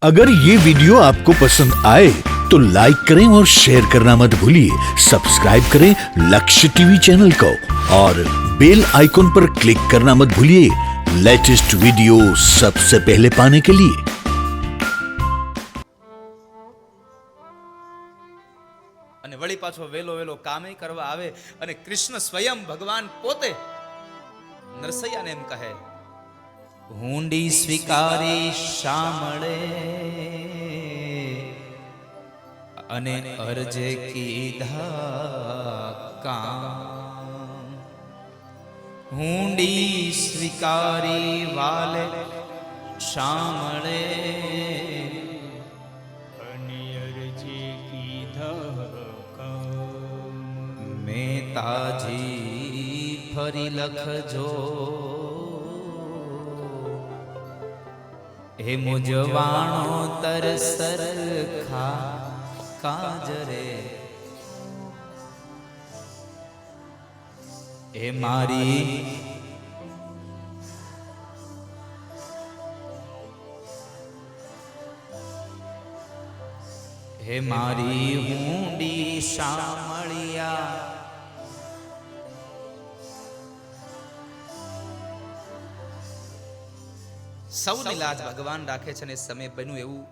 अगर ये वीडियो आपको पसंद आए तो लाइक करें और शेयर करना मत भूलिए। सब्सक्राइब करें लक्ष्य टीवी चैनल को और बेल आइकॉन पर क्लिक करना मत भूलिए लेटेस्ट वीडियो सबसे पहले पाने के लिए। અને વળી પાછો વેલો વેલો કામે કરવા આવે અને કૃષ્ણ સ્વયં ભગવાન પોતે નરસૈયાને એમ કહે, હુંડી સ્વીકારી શામળે અને અરજે કીધા કામ, હુંડી સ્વીકારી વાલે શામળે મેતાજી ફરી લખજો હે મુજવાણો તરસર કાજરે, હે મારી હે મારી હુંડી શામળિયા, સૌની લાજ ભગવાન રાખે છે. અને સમય બન્યું એવું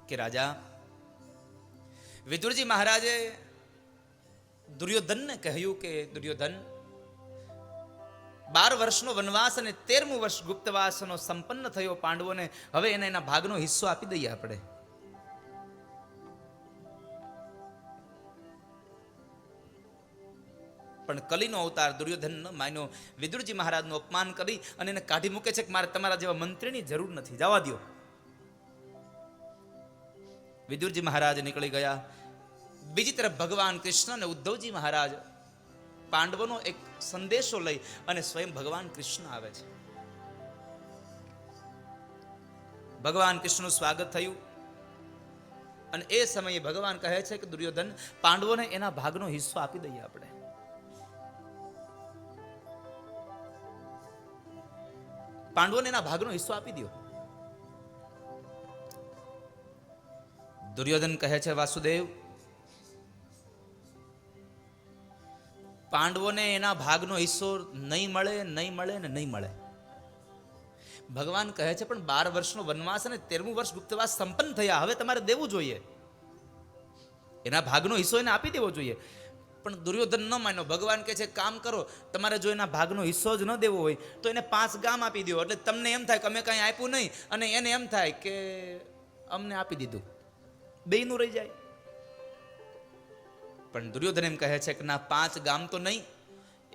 કે રાજા વિદુરજી મહારાજે દુર્યોધનને કહ્યું કે દુર્યોધન, 12 વર્ષનો વનવાસ અને 13મું વર્ષ ગુપ્તવાસનો સંપન્ન થયો પાંડવોને, હવે એને એના ભાગનો હિસ્સો આપી દઈએ આપણે. પણ કલીનો અવતાર દુર્યોધન ન માન્યો, વિદુરજી મહારાજનું અપમાન કરી અને એને કાઢી મૂકે છે કે મારે તમારા જેવા મંત્રીની જરૂર નથી, જવા દો. વિદુરજી મહારાજ નીકળી ગયા. બીજી તરફ ભગવાન કૃષ્ણ અને ઉદ્ધવજી મહારાજ પાંડવોનો એક સંદેશો લઈ અને સ્વયં ભગવાન કૃષ્ણ આવે છે. ભગવાન કૃષ્ણનું સ્વાગત થયું અને એ સમયે ભગવાન કહે છે કે દુર્યોધન, પાંડવોને એના ભાગનો હિસ્સો આપી દઈએ આપણે. પાંડવોને એના ભાગનો હિસ્સો આપી દો. દુર્યોધન કહે છે, વાસુદેવ, પાંડવોને એના ભાગનો હિસ્સો નહીં મળે, નહીં મળે ને નહીં મળે. ભગવાન કહે છે પણ 12 વર્ષનો વનવાસ અને 13મું વર્ષ ગુપ્તવાસ સંપન્ન થયા, હવે તમારે દેવું જોઈએ, એના ભાગનો હિસ્સો એને આપી દેવો જોઈએ. પણ દુર્યોધન ન માન્યો. ભગવાન કહે છે કામ કરો, તમારે જો એના ભાગનો હિસ્સો જ ન દેવો હોય તો એને 5 ગામ આપી દો, એટલે તમને એમ થાય કે અમે કાંઈ આપ્યું નહીં અને એને એમ થાય કે અમને આપી દીધું, બેયનું રહી જાય. પણ દુર્યોધન એમ કહે છે કે ના, 5 ગામ તો નહીં,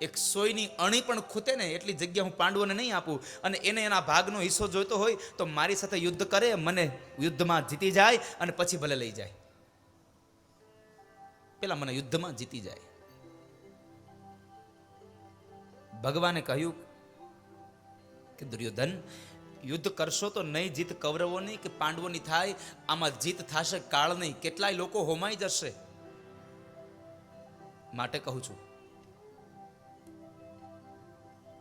એક સોયની અણી પણ ખૂટે ને એટલી જગ્યા હું પાંડવોને નહીં આપું. અને એને એના ભાગનો હિસ્સો જોઈતો હોય તો મારી સાથે યુદ્ધ કરે, મને યુદ્ધમાં જીતી જાય અને પછી ભલે લઈ જાય, પેલા મને યુદ્ધમાં જીતી જાય. ભગવાને કહ્યું કે દુર્યોધન, યુદ્ધ કરશો તો નહીં જીત કૌરવોની કે પાંડવોની થાય, આમાં જીત થશે કાળની, કેટલાય લોકો હોમાઈ જશે. માટે કહું છું,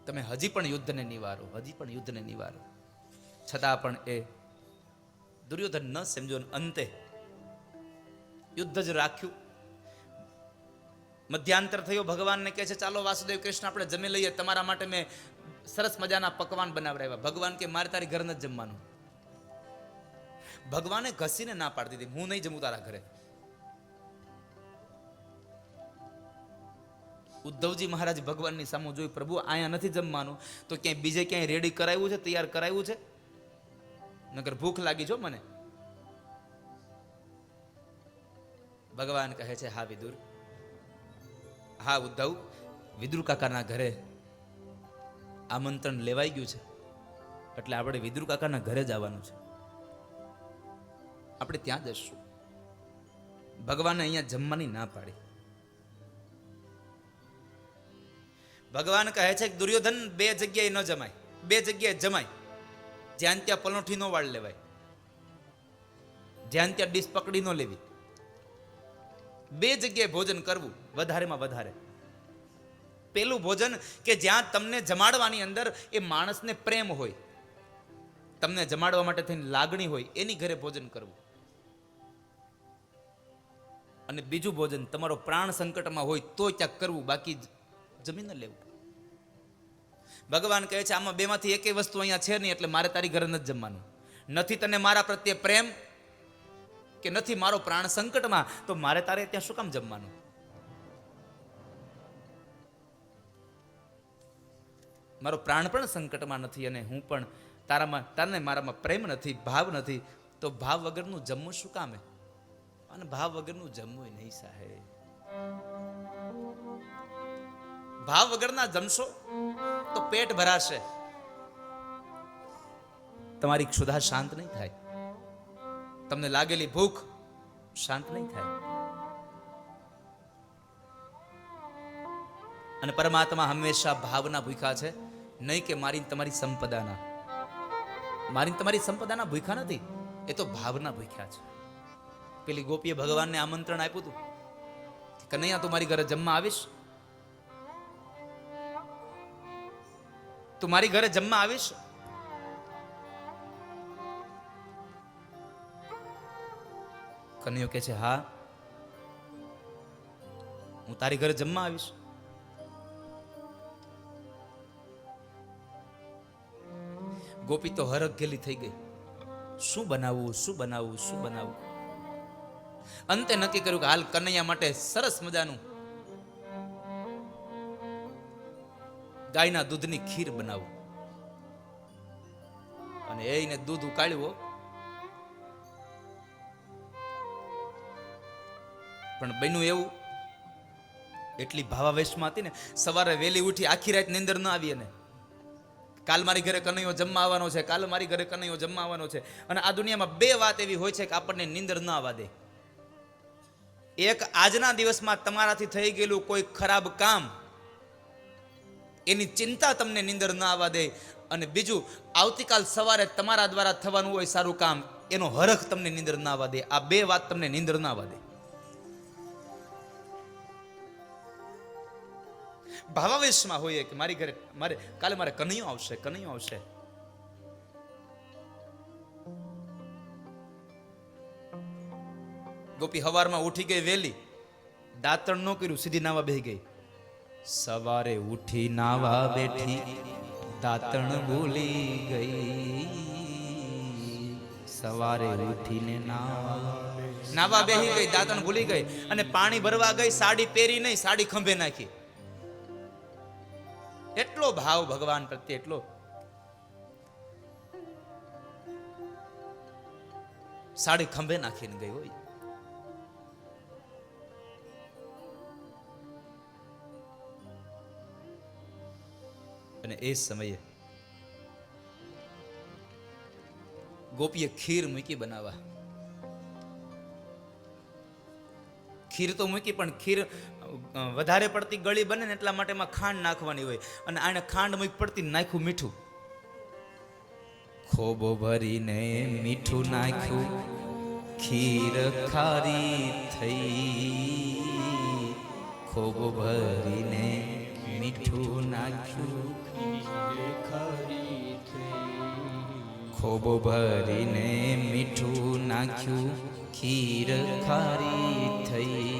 તમે હજી પણ યુદ્ધને નિવારો, હજી પણ યુદ્ધને નિવારો. છતાં પણ એ દુર્યોધન ન સમજો, અંતે યુદ્ધ જ રાખ્યું. મધ્યાંતર થયો. ભગવાનને કહે છે ચાલો વાસુદેવ કૃષ્ણ આપણે જમી લઈએ, તમારા માટે મેં સરસ મજાના પકવાન બનાવડાવ્યા. ભગવાન કે મારે તારી ઘરે નથી જમવાનું. ભગવાને ઘસીને ના પાડી દીધી, હું નહીં જમું તારા ઘરે. ઉદ્ધવજી મહારાજ ભગવાનની સામે જોઈ, પ્રભુ અહીંયા નથી જમવાનું, તો ક્યાંય બીજે ક્યાંય રેડી કરાવ્યું છે, તૈયાર કરાવ્યું છે, નકર ભૂખ લાગી જો મને. ભગવાન કહે છે હા વિદુર, હા ઉદ્ધવ, વિદુર કાકાના ઘરે આમંત્રણ લેવાઈ ગયું છે, એટલે આપણે વિદુર કાકાના ઘરે જવાનું છે, આપણે ત્યાં જશું. ભગવાને અહીંયા જમવાની ના પાડી. ભગવાન કહે છે કે દુર્યોધન, 2 જગ્યાએ ન જમાય, 2 જગ્યાએ જમાય. જ્યાં ત્યાં પલોઠી નો વાળ લેવાય, જ્યાં ત્યાં ડીશ પકડી ન લેવી. 2 જગ્યાએ ભોજન કરવું, વધારેમાં વધારે. પેલું ભોજન કે જ્યાં તમને જમાડવાની અંદર એ માણસને પ્રેમ હોય, તમને જમાડવા માટે થઈને લાગણી હોય એની ઘરે ભોજન કરવું. અને બીજું ભોજન તમારો પ્રાણ સંકટમાં હોય તો ક્યાંક કરવું, બાકી જમીન લેવું. ભગવાન કહે છે આમાં બેમાંથી એકેય વસ્તુ અહીંયા છે નહીં, એટલે મારે તારી ઘરે નથી જમવાનું. નથી તને મારા પ્રત્યે પ્રેમ કે નથી મારો પ્રાણ સંકટમાં, તો મારે તારે ત્યાં શું કામ જમવાનું? મારો પ્રાણ પણ સંકટમાં નથી અને હું પણ તારને મારામાં પ્રેમ નથી, ભાવ નથી, તો ભાવ વગરનું જમવું શું કામે? અને ભાવ વગરનું જમવું નહીં સાહેબ. ભાવ વગરના જમશો તો પેટ ભરાશે, તમારી ક્ષુધા શાંત નહીં થાય, તમને લાગેલી ભૂખ શાંત નહીં થાય. અને પરમાત્મા હંમેશા ભાવના ભૂખ્યા છે, નહીં કે મારી તમારી સંપદાના. મારી તમારી સંપદાના ભૂખ્યા નથી, એ તો ભાવના ભૂખ્યા છે. પેલી ગોપીએ ભગવાનને આમંત્રણ આપ્યું હતું કે કનૈયા તું મારી ઘરે જમવા આવીશ, તું મારી ઘરે જમવા આવીશ. કનૈયો કહે છે હા, હું તારી ઘરે જમવા આવીશ. ગોપી તો હરખ ગેલી થઈ ગઈ, શું બનાવવું, શું બનાવવું, શું બનાવવું. અંતે નક્કી કર્યું કે હાલ કનૈયા માટે સરસ મજાનું ગાયના દૂધની ખીર બનાવું. અને એને દૂધ ઉકાળ્યું, પણ બન્યું એવું, એટલી ભાવાવેશમાં હતી ને, સવારે વહેલી ઉઠી આખી રાત નીંદર ન આવી. અને કાલ મારી ઘરે કનૈયો જમવા આવવાનો છે, કાલ મારી ઘરે કનૈયો જમવા આવવાનો છે. અને આ દુનિયામાં બે વાત એવી હોય છે કે આપણને નીંદર ન આવવા દે. એક, આજના દિવસમાં તમારાથી થઈ ગયેલું કોઈ ખરાબ કામ, એની ચિંતા તમને નીંદર ન આવવા દે. અને બીજું, આવતીકાલ સવારે તમારા દ્વારા થવાનું હોય સારું કામ, એનો હરખ તમને નીંદર ન આવવા દે. આ બે વાત તમને નીંદર ન આવવા દે. ભાવાવેશમાં હોઈએ કે મારી ઘરે કાલે મારે કનૈયો આવશે, કનૈયો આવશે. ગોપી હવારમાં ઉઠી ગઈ વહેલી, દાંતણ ન કર્યું, સીધી નાવા બેહી ગઈ. સવારે ઉઠી નાવા બેઠી, દાંતણ ભૂલી ગઈ. સવારે ઉઠીને નાવા બેહી ગઈ, દાંતણ ભૂલી ગઈ. અને પાણી ભરવા ગઈ, સાડી પહેરી નહીં, સાડી ખંભે નાખી. એટલો ભાવ ભગવાન પ્રત્યે, એટલો. સાડી ખંભે નાખીને ગઈ હોય. અને એ સમયે ગોપીએ ખીર મૂકી બનાવવા. ખીર તો મૂકી, પણ ખીર વધારે પડતી ગળી બને ને એટલા માટે એમાં ખાંડ નાખવાની હોય. અને આને ખાંડ મૂકી પડતી, નાખ્યું મીઠું. ખોબો ભરીને મીઠું નાખ્યું, ખીર ખારી થઈ. ખોબો ભરીને મીઠું નાખ્યું, ખોબો ભરીને મીઠું નાખ્યું, ખીર ખારી થઈ.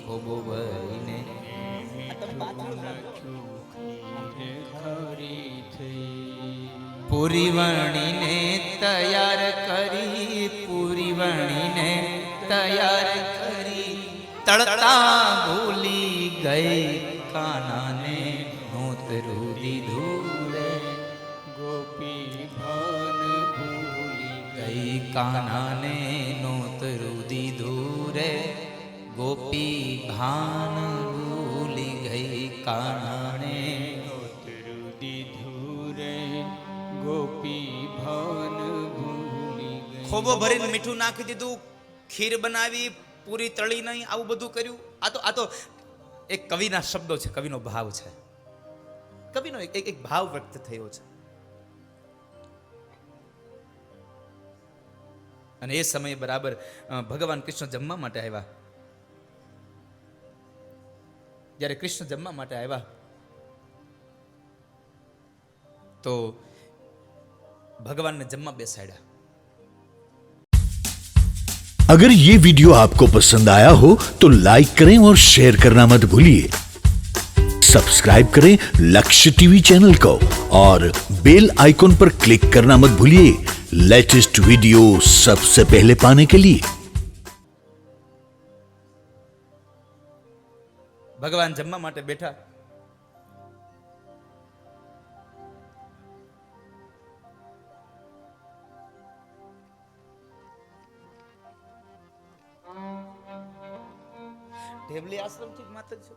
ખોબો ભરીને પૂરી વણીને તૈયાર કરી, પૂરી વણીને તૈયાર કરી. તળતા ભૂલી ગઈ, કાનાને નોતરું દીધું રે. ગોપી ભાન ભૂલી ગઈ, કાનાને નોતરું દીધું રે. ગોપી ભાન ભૂલી ગઈ, કાનાને નોતરું દીધું રે. ગોપી ભાન ભૂલી ગઈ. ખોબો ભરીને મીઠું નાખી દીધું, ખીર બનાવી, પૂરી તળી નહીં, આવું બધું કર્યું. આ તો એક કવિના શબ્દો છે, કવિનો ભાવ છે. કવિનો એક ભાવ વ્યક્ત થયો છે. અને એ સમયે બરાબર ભગવાન કૃષ્ણ જમવા માટે આવ્યા. જ્યારે કૃષ્ણ જમવા માટે આવ્યા તો ભગવાનને જમવા બેસાડ્યા. अगर ये वीडियो आपको पसंद आया हो तो लाइक करें और शेयर करना मत भूलिए. सब्सक्राइब करें लक्ष्य टीवी चैनल को और बेल आइकॉन पर क्लिक करना मत भूलिए लेटेस्ट वीडियो सबसे पहले पाने के लिए. ભગવાન જમવા માટે બેઠા. ઢેબલી આશ્રમથી જ માતા છો.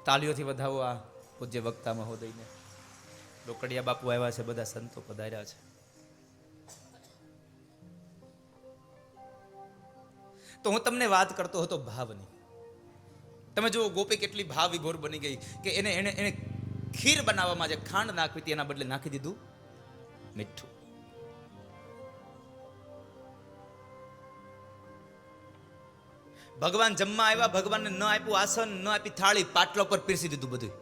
તાળીઓથી વધાવો આ પૂજ્ય વક્તા મહોદયને. રોકડિયા બાપુ આવ્યા છે, બધા સંતો પધાર્યા છે. તો હું તમને વાત કરતો હતો ભાવની. તમે જુઓ ગોપી કેટલી ભાવ વિભોર બની ગઈ કે એને એને એને ખીર બનાવવામાં જે ખાંડ નાખવી હતી એના બદલે નાખી દીધું મીઠું. ભગવાન જમવા આવ્યા, ભગવાનને ન આપ્યું આસન, ન આપી થાળી, પાટલા પર પીરસી દીધું બધું.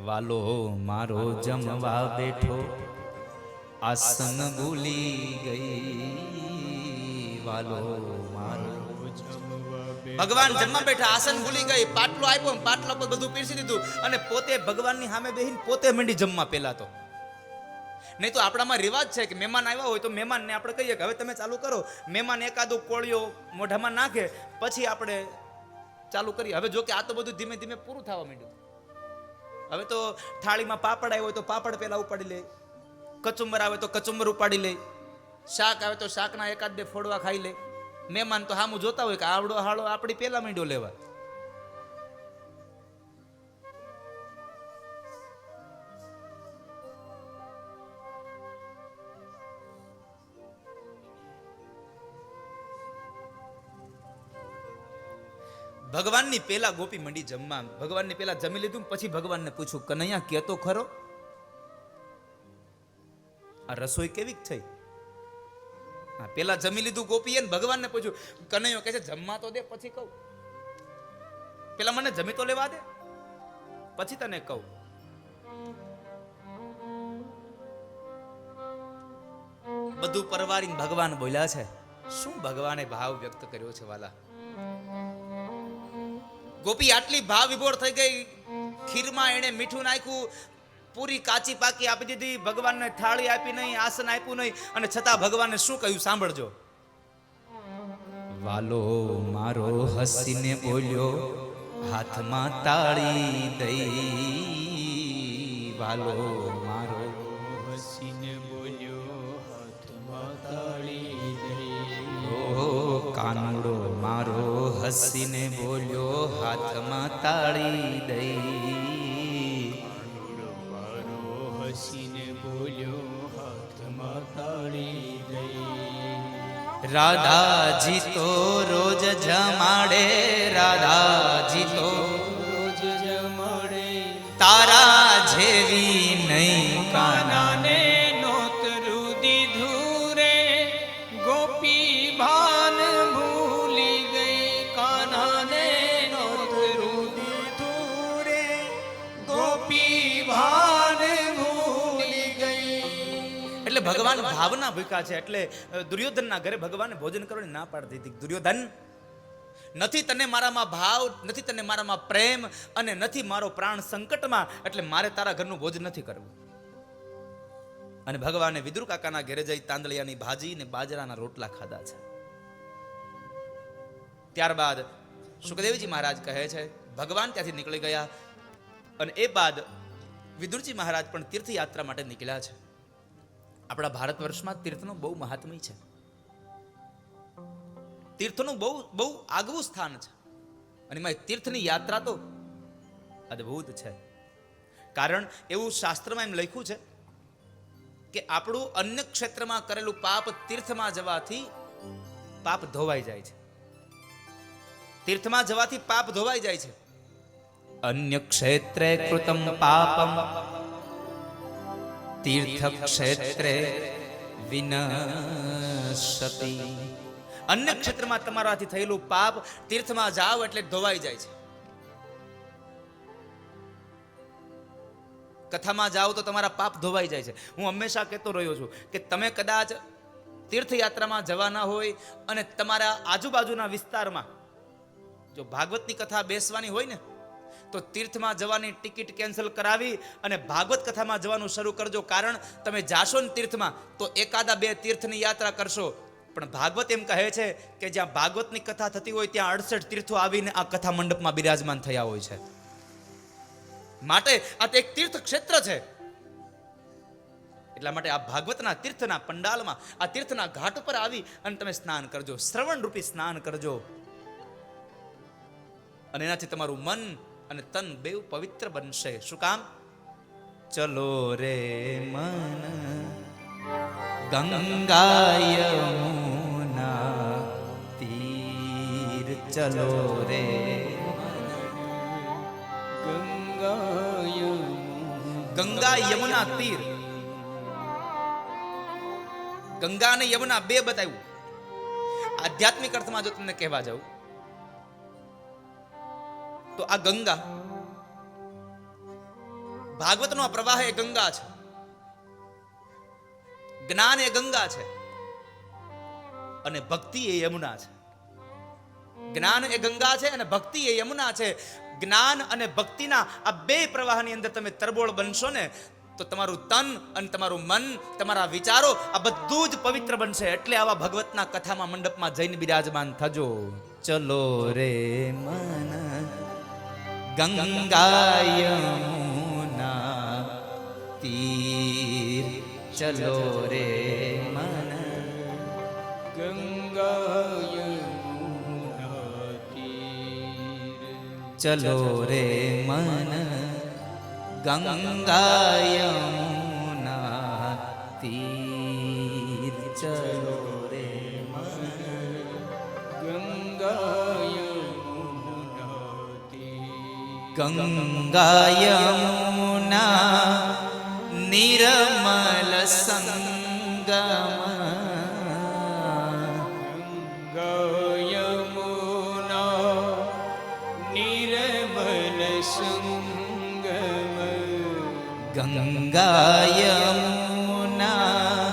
વાલો મારો જમવા બેઠો, આસન ભૂલી ગઈ. વાલો મારો ભગવાન જમવા બેઠા, આસન ભૂલી ગઈ, પાટલો આપ્યો, પાટલા પર બધું પીરસી દીધું અને પોતે ભગવાનની સામે બેહીને પોતે મંડી જમવા. પેલા તો નહીં તો આપણામાં રિવાજ છે કે મહેમાન આવ્યા હોય તો મહેમાનને આપણે કહીએ કે હવે તમે ચાલુ કરો. મહેમાન એકાદો કોળિયો મોઢામાં નાખે પછી આપણે ચાલુ કરીએ. હવે જો કે આ તો બધું ધીમે ધીમે પૂરું થવા માંડ્યું. હવે તો થાળીમાં પાપડ આવ્યો હોય તો પાપડ પેલા ઉપાડી લે, કચુંબર આવે તો કચુંબર ઉપાડી લે, શાક આવે તો શાકના એકાદ બે ફોડવા ખાઈ લે. મહેમાન તો સામું જોતા હોય કે આવડો હાળો આપણી પેલા માંડ્યો લેવા. ભગવાનની પેલા ગોપી મંડી જમવા. ભગવાનની પેલા જમી લીધું પછી ભગવાનને પૂછ્યું, કનૈયા કહેતો ખરો આ રસોઈ કેવી થઈ? પેલા જમી લીધું ગોપીએ ને ભગવાનને પૂછ્યું. કનૈયો કહે છે જમવા તો દે પછી કહું. પેલા મને જમી તો લેવા દે પછી તને કહું. બધું પરવારીને ભગવાન બોલ્યા છે. શું ભગવાને ભાવ વ્યક્ત કર્યો છે વાલા. ગોપી આટલી ભાવ વિભોર થઈ ગઈ. ખીરમાં એને મીઠું નાખ્યું, પૂરી કાચી પાકી આપી દીધી, ભગવાનને થાળી આપી નહીં, આસન આપ્યું નહીં, અને છતાં ભગવાનને શું કહ્યું સાંભળજો. વાલો મારો હસીને બોલ્યો, હાથમાં તાળી દઈ. વાલો મારો હસીને બોલ્યો, હાથમાં તાળી દઈ. ઓ કાનુડો મારો હસીને બોલ્યો, હાથમાં તાળી દઈ. મારો હસીને બોલ્યો, હાથમાં તાળી દઈ. રાધાજી તો રોજ જમાડે, રાધાજી તો રોજ જમાડે, તારા જેવી નહીં કાના. કાનાને નોતરું દીધું રે, ગોપી ભાન ભૂલી ગઈ. કાનાને નોતરું દીધું રે, ગોપી ભાન ભૂલી ગઈ. એટલે ભગવાન ભાવના ભૂખ્યા છે. એટલે દુર્યોધનના ઘરે ભગવાને ભોજન કરવાની ના પાડી દીધી. દુર્યોધન, નથી તને મારામાં ભાવ, નથી તને મારામાં પ્રેમ, અને નથી મારો પ્રાણ સંકટમાં, એટલે મારે તારા ઘરનું ભોજન નથી કરવું. અને ભગવાને વિદુર કાકાના ઘરે જઈ તાંદળિયાની ભાજી ને બાજરાના રોટલા ખાધા છે. ત્યારબાદ સુખદેવજી મહારાજ કહે છે ભગવાન ત્યાંથી નીકળી ગયા. અને એ બાદ વિદુરજી મહારાજ પણ તીર્થયાત્રા માટે નીકળ્યા છે. આપણા ભારત વર્ષમાં તીર્થનું બહુ મહાત્મ્ય છે. તીર્થનું બહુ બહુ આગવું સ્થાન છે. અને એમાં તીર્થની યાત્રા તો અદ્ભુત છે. કારણ એવું શાસ્ત્રમાં એમ લખ્યું છે કે આપણું અન્ય ક્ષેત્રમાં કરેલું પાપ તીર્થમાં જવાથી પાપ ધોવાઈ જાય છે. તીર્થમાં જવાથી પાપ ધોવાઈ જાય છે. અન્ય ક્ષેત્રે કૃતમ પાપમ તીર્થ ક્ષેત્રે વિનશતિ. અન્ય ક્ષેત્રમાં તમારાથી થયેલું પાપ તીર્થમાં જાવ એટલે ધોવાઈ જાય છે. કથામાં જાઓ તો તમારા પાપ ધોવાઈ જાય છે. હું હંમેશા કહેતો રહ્યો છું કે તમે કદાચ તીર્થયાત્રામાં જવાના હોય અને તમારા આજુબાજુના વિસ્તારમાં જો ભાગવતની કથા બેસવાની હોય ને તો તીર્થમાં જવાની ટિકિટ કેન્સલ કરાવી અને ભાગવત કથામાં જવાનું શરૂ કરજો. કારણ તમે જાશો ને તીર્થમાં તો એકાદા 2 તીર્થની યાત્રા કરશો, પણ ભાગવત એમ કહે છે કે જ્યાં ભાગવતની કથા થતી હોય ત્યાં 68 તીર્થો આવીને આ કથા મંડપમાં બિરાજમાન થયા હોય છે. માટે આ તો એક તીર્થ ક્ષેત્ર છે. એટલા માટે આ ભાગવતના તીર્થના પંડાલમાં, આ તીર્થના ઘાટ પર આવી અને તમે સ્નાન કરજો, શ્રવણ રૂપી સ્નાન કરજો, અને એનાથી તમારું મન અને તન બેવ પવિત્ર બનશે. શું કામ? ચલો રે મન ગંગા યમુના તીર, ચલો રે ગંગા યમુના તીર. ગંગા અને યમુના 2 બતાવ્યું. આધ્યાત્મિક અર્થમાં જો તમને કહેવા જાઉં તો આ ગંગા, ભાગવતનો આ પ્રવાહ એ ગંગા છે, જ્ઞાન એ ગંગા છે, અને ભક્તિ એ યમુના છે. જ્ઞાન એ ગંગા છે અને ભક્તિ એ યમુના છે. જ્ઞાન અને ભક્તિના આ 2 પ્રવાહની અંદર તમે તરબોળ બનશો ને તો તમારું તન અને તમારું મન, તમારા વિચારો આ બધું જ પવિત્ર બનશે. એટલે આવા ભગવતના કથામાં મંડપમાં જઈને બિરાજમાન થજો. ચલો રે મન ગંગા યમુના તીર, ચલો રે મન ગંગા યમુના તીર, ચલો રે મન ગંગા યમુના તીર, ચલો રે મન ગંગા યમુના તીર, ગંગા યમુના નિર્મલ સંગમ, ગંગા યમુના નિર્મલ સંગમ, ગંગા યમુના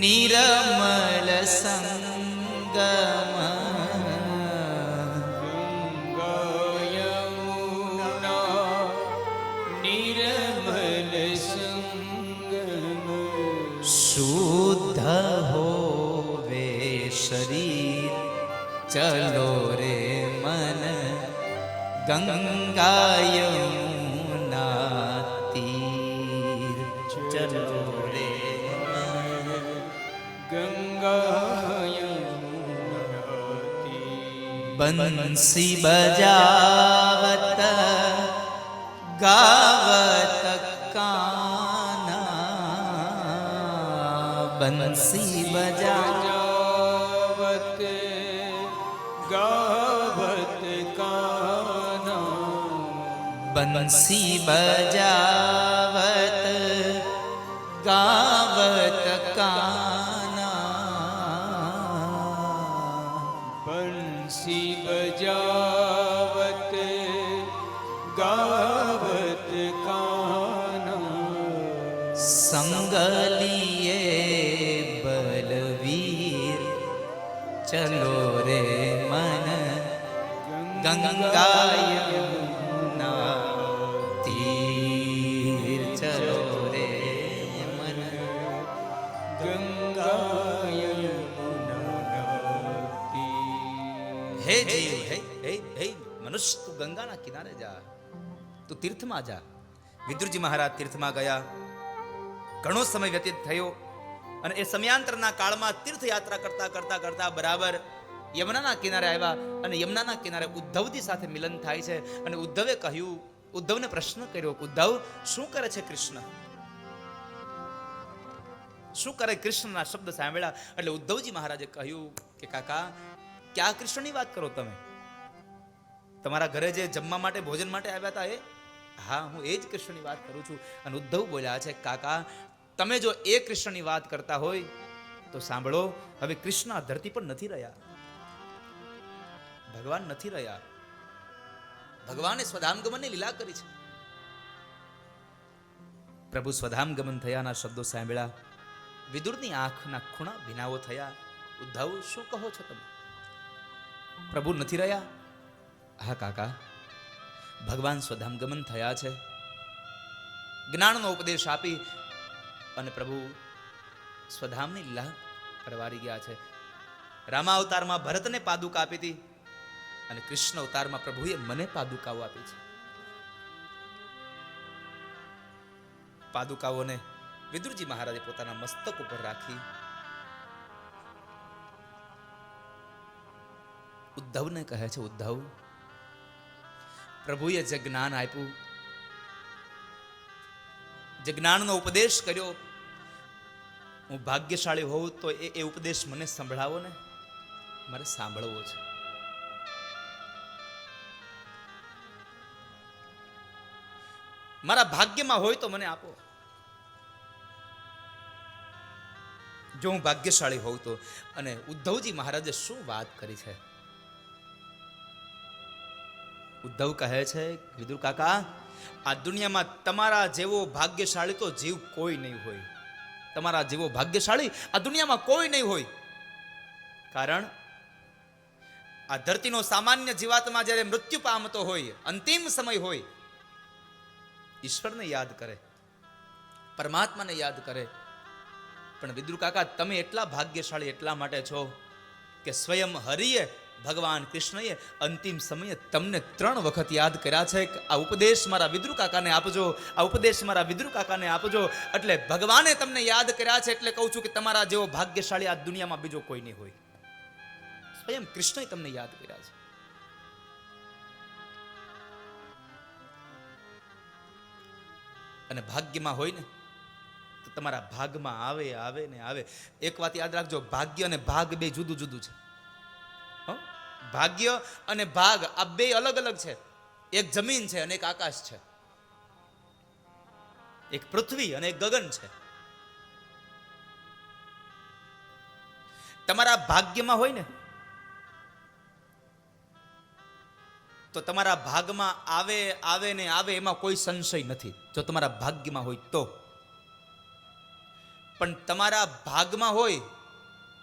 નિર્મલ સંગમ, ગંગા યમુના નિર્મલ સંગમ, શુદ્ધ હોવે શરીર, ચલો રે મન ગંગા યમુના તીર, ચલો રે મન ગંગા યમુના તીર, બંસી બજાવત ગાવત કાના, બંસી જાવત ગાવત કાના, બંસી બજાવત ગાવત કાના, બંસી બજાવત ગાવત કાના, સંગલીએ બલવીર, ચલો રે મન ગંગા યમુના તીર, ચલો રે મન ગંગા યમુના તીર. હે જીવ, હે હે હે મનુષ્ય, તું ગંગાના કિનારે જા, તું તીર્થમાં જા. વિદુરજી મહારાજ તીર્થમાં ગયા. ઘણો સમય વ્યતીત થયો અને એ સમયાંતરના કાળમાં તીર્થયાત્રા કરતા કરતા કરતા બરાબર યમુનાના કિનારે આવ્યા અને યમુનાના કિનારે ઉદ્ધવજી સાથે મિલન થાય છે. અને ઉદ્ધવે કહ્યું ઉદ્ધવને પ્રશ્ન કર્યો, ઉદ્ધવ શું કરે છે કૃષ્ણ? શું કરે? કૃષ્ણના શબ્દ સાંભળ્યા એટલે ઉદ્ધવજી મહારાજે કહ્યું કે કાકા, ક્યાં કૃષ્ણની વાત કરો તમે? તમારા ઘરે જે જમવા માટે ભોજન માટે આવ્યા હતા એ? હા, હું એ જ કૃષ્ણની વાત કરું છું. અને ઉદ્ધવ બોલ્યા છે, કાકા તમે જો એ કૃષ્ણની વાત કરતા હોય તો સાંભળો, હવે કૃષ્ણ આ ધરતી પર નથી રહ્યા, ભગવાન નથી રહ્યા. ભગવાને સ્વધામગમનની લીલા કરી છે. પ્રભુ સ્વધામગમન થયાના શબ્દો સાંભળ્યા, વિદુરની આંખના ખૂણા ભીનાઓ થયા. ઉદ્ધવ શું કહો છો તમે? પ્રભુ નથી રહ્યા? હા કાકા, ભગવાન સ્વધામગમન થયા છે, જ્ઞાનનો ઉપદેશ આપી અને પ્રભુ સ્વધામની લીલા પરવારી ગયા છે. રામા અવતારમાં ભરતને પાદુકા આપી હતી અને કૃષ્ણ અવતારમાં પ્રભુએ મને પાદુકાઓ આપી છે. પાદુકાઓને વિદુરજી મહારાજે પોતાના મસ્તક ઉપર રાખી ઉદ્ધવને કહે છે, ઉદ્ધવ પ્રભુએ જે જ્ઞાન આપ્યું, જે જ્ઞાનનો ઉપદેશ કર્યો, હું ભાગ્યશાળી હોઉં તો એ ઉપદેશ મને સંભળાવો ને, મારે સાંભળવો છે. મારા ભાગ્યમાં હોય તો મને આપો. જો હું ભાગ્યશાળી હોઉં તો. અને ઉદ્ધવજી મહારાજે શું વાત કરી છે? ઉદ્ધવ કહે છે, વિદુર કાકા, આ દુનિયામાં તમારા જેવો ભાગ્યશાળી તો જીવ કોઈ નહીં હોય. તમારા જેવો ભાગ્યશાળી આ દુનિયામાં કોઈ નહીં હોય. કારણ આ ધરતીનો સામાન્ય જીવાત્મા જ્યારે મૃત્યુ પામતો હોય, અંતિમ સમય હોય, ઈશ્વરને યાદ કરે, પરમાત્માને યાદ કરે. પણ વિદુર કાકા, તમે એટલા ભાગ્યશાળી એટલા માટે છો કે સ્વયં હરિએ, ભગવાન કૃષ્ણએ અંતિમ સમયે તમને 3 વખત યાદ કર્યા છે કે આ ઉપદેશ મારા વિદુર કાકાને આપજો, આ ઉપદેશ મારા વિદુર કાકાને આપજો. એટલે ભગવાને તમને યાદ કર્યા છે. એટલે કહું છું કે તમારા જેવો ભાગ્યશાળી આ દુનિયામાં બીજો કોઈ નહીં હોય. સ્વયં કૃષ્ણએ તમને યાદ કર્યા છે. અને ભાગ્યમાં હોય ને તો તમારા ભાગમાં આવે આવે ને આવે. એક વાત યાદ રાખજો, ભાગ્ય અને ભાગ બે જુદું જુદું છે. ભાગ્ય અને ભાગ આ બે અલગ અલગ છે. એક જમીન છે અને એક આકાશ છે, એક પૃથ્વી અને એક ગગન છે. તમારા ભાગ્યમાં હોય ને તો તમારા ભાગમાં આવે આવે ને આવે, એમાં કોઈ સંશય નથી, જો તમારા ભાગ્યમાં હોય તો. પણ તમારા ભાગમાં હોય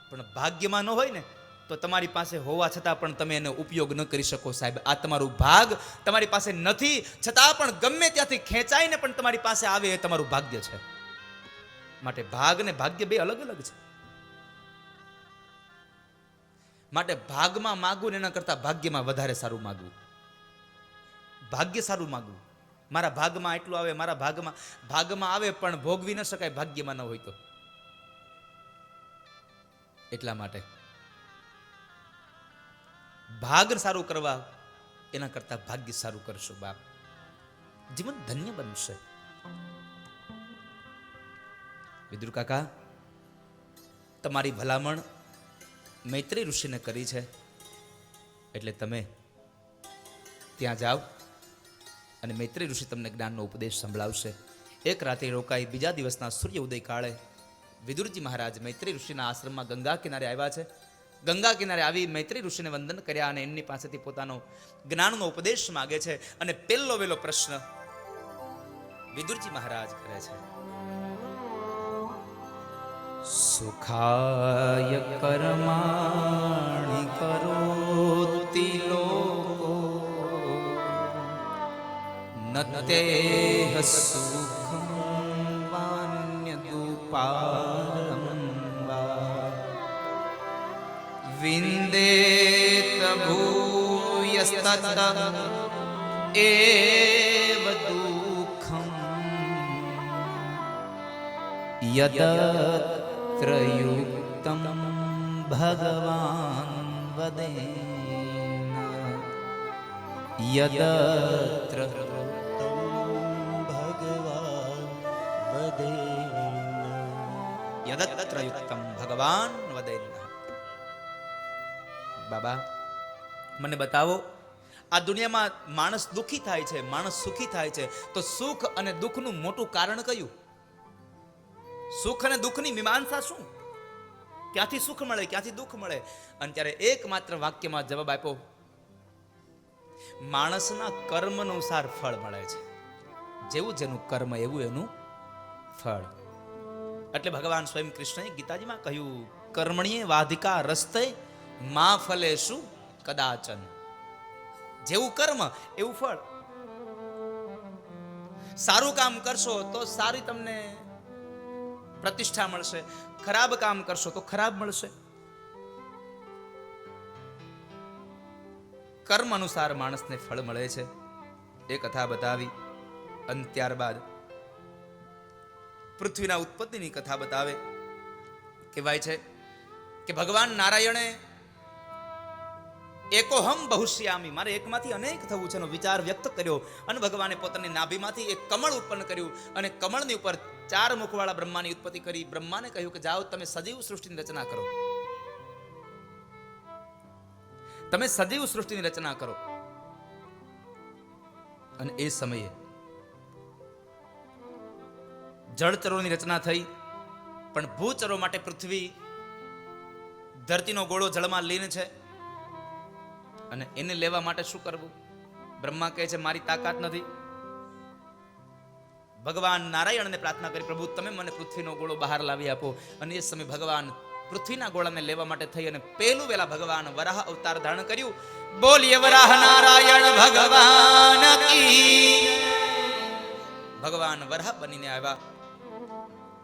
પણ ભાગ્યમાં ન હોય ને તો તમારી પાસે હોવા છતાં પણ તમે એનો ઉપયોગ ન કરી શકો. સાહેબ, આ તમારું ભાગ તમારી પાસે નથી છતાં પણ ગમે ત્યાંથી ખેંચાઈને પણ તમારી પાસે આવે એ તમારું ભાગ્ય છે. માટે ભાગ ને ભાગ્ય બે અલગ અલગ છે. માટે ભાગમાં માગવું એના કરતા ભાગ્યમાં વધારે સારું માગવું. ભાગ્ય સારું માગવું. મારા ભાગમાં એટલું આવે, મારા ભાગમાં આવે પણ ભોગવી ન શકાય ભાગ્યમાં ન હોય તો. એટલા માટે ભાગ સારું કરવા એના કરતા ભાગ્ય સારું કરશો બાપ, જીવન ધન્ય બનશે. વિદુર કાકા, તમારી ભલામણ મૈત્રી ઋષિને કરી છે, એટલે તમે ત્યાં જાઓ અને મૈત્રી ઋષિ તમને જ્ઞાનનો ઉપદેશ સંભળાવશે. એક રાત્રિ રોકાઈ બીજા દિવસના સૂર્ય ઉદય કાળે વિદુરજી મહારાજ મૈત્રી ઋષિના આશ્રમમાં ગંગા કિનારે આવ્યા છે. ગંગા કિનારે આવી મૈત્રી ઋષિને વંદન કર્યા અને એમની પાસેથી પોતાનો જ્ઞાનનો ઉપદેશ માગે છે. અને પહેલો વેલો પ્રશ્ન વિદુરજી મહારાજ કરે છે, સુખાય કર્માણિ કરોતિ લોકો નતેહ સુખં વાન્યદુપારં વા વિંદેત ભૂયસ્તત એવ દુઃખં યદત્ર યુક્તં ભગવાન વદેન યદત્ર વદેન યદત્ર યુક્તમ ભગવાન વદેન. બાબા મને બતાવો, આ દુનિયામાં માણસ દુખી થાય છે, માણસ સુખી થાય છે, તો સુખ અને દુઃખનું મોટું કારણ કયું? સુખ અને દુઃખની મીમાંસા શું? ક્યાંથી સુખ મળે, ક્યાંથી દુઃખ મળે? અને ત્યારે એકમાત્ર વાક્યમાં જવાબ આપ્યો, માણસના કર્મ અનુસાર ફળ મળે છે. જેવું જેનું કર્મ એવું એનું ફળ. એટલે ભગવાન સ્વયં કૃષ્ણએ ગીતાજીમાં કહ્યું, કર્મણીએ વાધિકા રસ્તે મા ફલેશુ કદાચન. જેવું કર્મ એવું ફળ. સારું કામ કરશો તો સારી તમને પ્રતિષ્ઠા મળશે, ખરાબ કામ કરશો તો ખરાબ મળશે. કર્મ અનુસાર માણસને ફળ મળે છે. એ કથા બતાવી. અને ત્યારબાદ પૃથ્વીના ઉત્પત્તિની કથા બતાવે. કહેવાય છે કે ભગવાન નારાયણે એકોહમ બહુશ્યામી, મારે એકમાંથી અનેક થવું છે એનો વિચાર વ્યક્ત કર્યો. અને ભગવાને પોતાની નાભીમાંથી એક કમળ ઉત્પન્ન કર્યું અને કમળની ઉપર 4 મુખવાળા બ્રહ્માની ઉત્પત્તિ કરી. બ્રહ્માને કહ્યું કે જાઓ તમે સજીવ સૃષ્ટિની રચના કરો, તમે સજીવ સૃષ્ટિની રચના કરો. અને એ સમયે જળચરોની રચના થઈ, પણ ભૂચરો માટે પૃથ્વી, ધરતીનો ગોળો જળમાં લીન છે અને એને લેવા માટે શું કરવું? બ્રહ્મા કહે છે મારી તાકાત નથી. ભગવાન નારાયણને પ્રાર્થના કરી, પ્રભુ તમે મને પૃથ્વીનો ગોળો બહાર લાવી આપો. અને એ સમય ભગવાન પૃથ્વીના ગોળાને લેવા માટે થઈ અને પેલું વેલા ભગવાન વરાહ અવતાર ધારણ કર્યું. બોલીએ વરાહ નારાયણ ભગવાન કી. ભગવાન વરાહ બનીને આવ્યા,